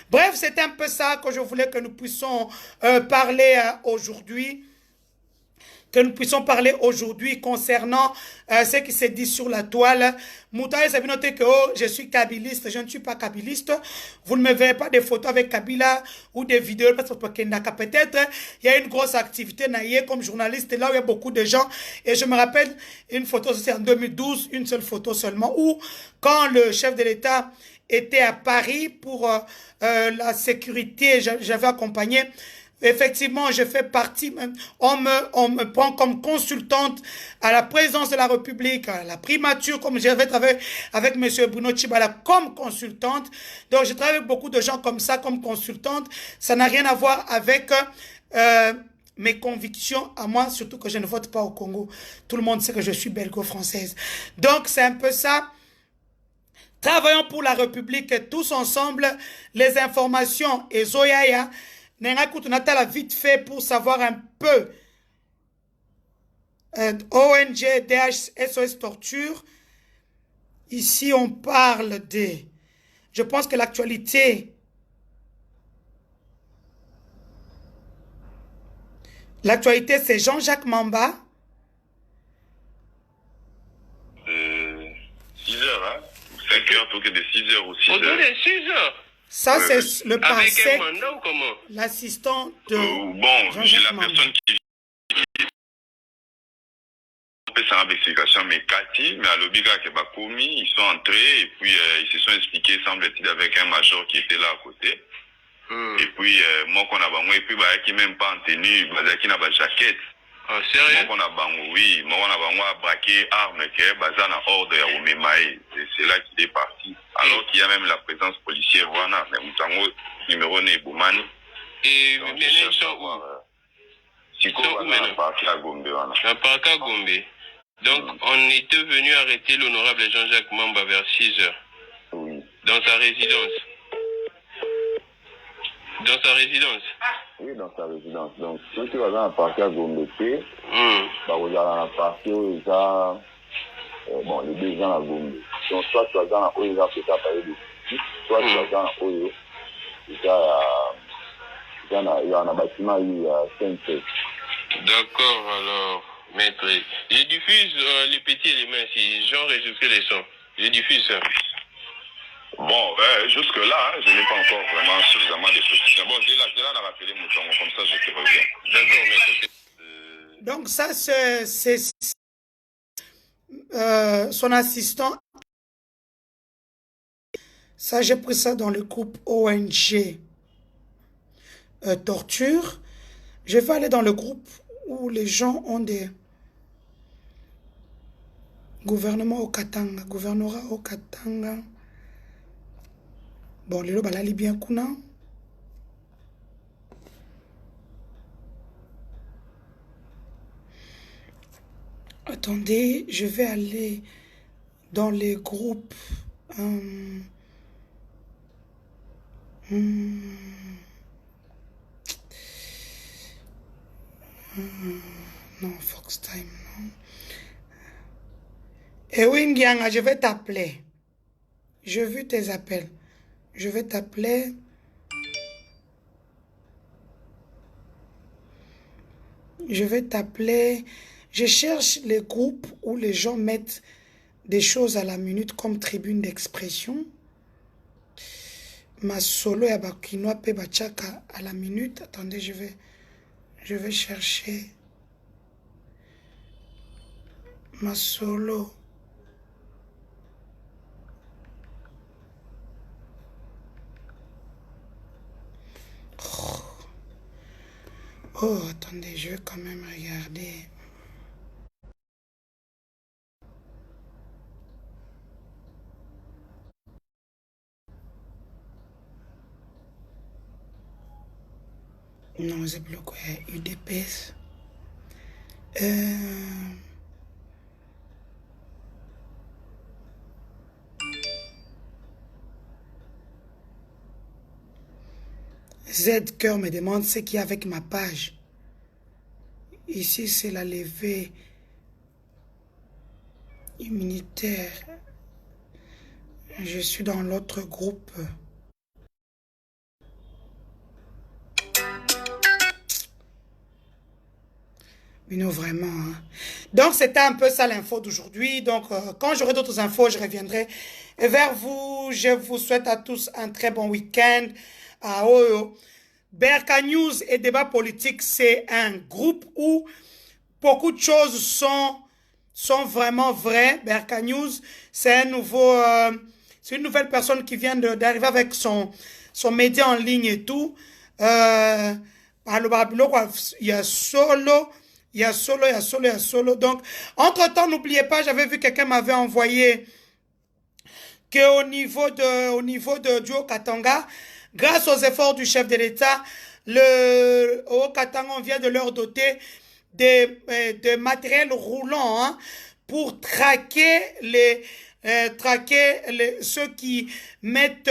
Bref, c'est un peu ça que je voulais que nous puissions parler aujourd'hui. Que nous puissions parler aujourd'hui concernant ce qui s'est dit sur la toile. Moutaï, ça veut noter que je suis kabiliste. Je ne suis pas kabiliste. Vous ne me verrez pas des photos avec Kabila ou des vidéos. Parce que peut-être il y a une grosse activité naïe comme journaliste. Là où il y a beaucoup de gens. Et je me rappelle une photo, c'est en 2012, une seule photo seulement. Où quand le chef de l'État était à Paris pour la sécurité, j'avais accompagné. Effectivement, je fais partie, on me prend comme consultante à la présidence de la République, à la primature, comme j'avais travaillé avec M. Bruno Tshibala comme consultante. Donc, je travaille avec beaucoup de gens comme ça, comme consultante. Ça n'a rien à voir avec mes convictions à moi, surtout que je ne vote pas au Congo. Tout le monde sait que je suis belgo-française. Donc, c'est un peu ça. Travaillons pour la République tous ensemble. Les informations et Zoyaya. Nenga Koutunatala vite fait pour savoir un peu ONG, DH, SOS Torture. Ici, on parle de... Je pense que l'actualité... L'actualité, c'est Jean-Jacques Mamba. 6 heures, hein? 5 heures, tout que de 6 heures ou 6 heures. On donne 6 heures. Ça, c'est le passé. Avec un mandat ou comment? L'assistant de... bon, j'ai la personne qui fait sa investigation, mais Cathy, mais à l'Obiga qui est commis, ils sont entrés et puis ils se sont expliqués, semble-t-il, avec un major qui était là à côté. Et puis, moi, qu'on a bango, et puis, qui même pas en tenue, qui n'a pas de jaquette. Ah, sérieux? Moi, qu'on a bango, oui. Moi, on a bango à braquer armes, qui est basé en ordre à Omemaï. C'est là qu'il est parti. Alors qu'il y a même la présence policière, voilà. Mais Moutango, numéro né, Boumani. Et maintenant, ils sont où? Ils sont où maintenant? Parti à Gombe, voilà. À Parc à Gombe. Donc, on était venu arrêter l'honorable Jean-Jacques Mamba vers 6 heures. Dans sa résidence. Dans sa résidence. Oui, dans sa résidence. Donc, ceux qui vont dans la partie à Gombe, bah, vous allez dans la partie où il y a, bon, les deux gens à Gombe. Donc, soit tu vas dans la où il y a peut-être parler de soit tu vas dans la où il y a un bâtiment, il y a 5. D'accord, alors, maître. Je diffuse les petits éléments ici. J'enregistre les sons. Je diffuse ça. Bon, jusque-là, je n'ai pas encore vraiment suffisamment de précision. Bon, j'ai là rappelé Mouton, comme ça je te reviens. D'accord, maître. Donc ça, c'est son assistant. Ça, j'ai pris ça dans le groupe ONG Torture. Je vais aller dans le groupe où les gens ont des gouvernements au Katanga, gouvernorat au Katanga. Bon, les lots, balali bien kuna. Attendez, je vais aller dans les groupes. Non, Fox Time, non. Ewin Gianga, je vais t'appeler. J'ai vu tes appels. Je vais t'appeler. Je vais t'appeler. Je cherche les groupes où les gens mettent des choses à la minute comme tribune d'expression. Ma solo ya bakinois pe bachaka à la minute. Attendez, je vais chercher ma solo. Oh, attendez, je vais quand même regarder. Non, c'est bloqué. UDPS. Z Cœur me demande ce qu'il y a avec ma page. Ici, c'est la levée immunitaire. Je suis dans l'autre groupe. Mais non, vraiment. Hein. Donc, c'était un peu ça l'info d'aujourd'hui. Donc, quand j'aurai d'autres infos, je reviendrai vers vous. Je vous souhaite à tous un très bon week-end. À Oyo. Berka News et débat politique, c'est un groupe où beaucoup de choses sont vraiment vraies. Berka News, c'est c'est une nouvelle personne qui vient d'arriver avec son média en ligne et tout. Il y a solo. Il y a solo. Donc, entre-temps, n'oubliez pas, j'avais vu quelqu'un m'avait envoyé qu'au niveau de du Haut-Katanga, grâce aux efforts du chef de l'État, le Haut-Katanga, on vient de leur doter de matériel roulant hein, pour traquer ceux qui mettent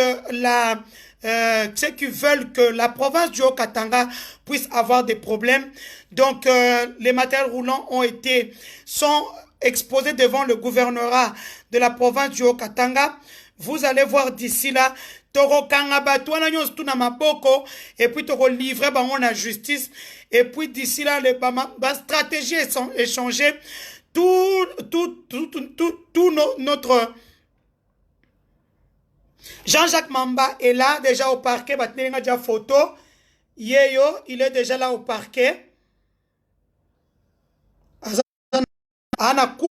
ceux qui veulent que la province du Haut-Katanga puisse avoir des problèmes. Donc, les matériels roulants sont exposés devant le gouvernorat de la province du Haut-Katanga. Vous allez voir d'ici là, et puis toko livrer la justice. Et puis d'ici là, la stratégie est échangée. Notre Jean-Jacques Mamba est là déjà au parquet. Déjà photo. Yeyo, il est déjà là au parquet. Ana cour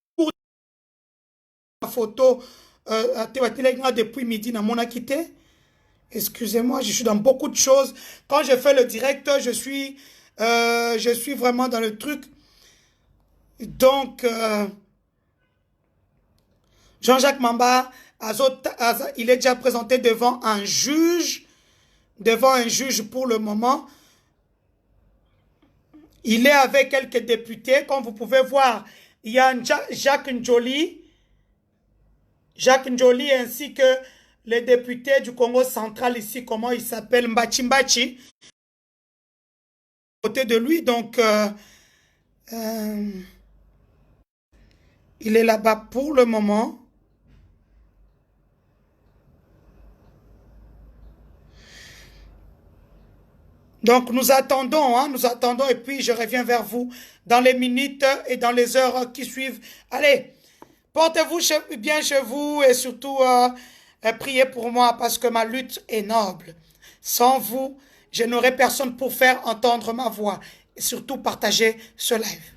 photo depuis midi na mona quitté. Excusez-moi, je suis dans beaucoup de choses. Quand je fais le direct, je suis vraiment dans le truc. Donc, Jean-Jacques Mamba, il est déjà présenté devant un juge pour le moment. Il est avec quelques députés. Comme vous pouvez voir, il y a Jacques Njoli ainsi que le député du Congo central ici, comment il s'appelle, Mbachi Mbachi, à côté de lui, donc il est là-bas pour le moment. Donc nous attendons et puis je reviens vers vous dans les minutes et dans les heures qui suivent. Allez, portez-vous bien chez vous et surtout priez pour moi parce que ma lutte est noble. Sans vous, je n'aurai personne pour faire entendre ma voix et surtout partager ce live.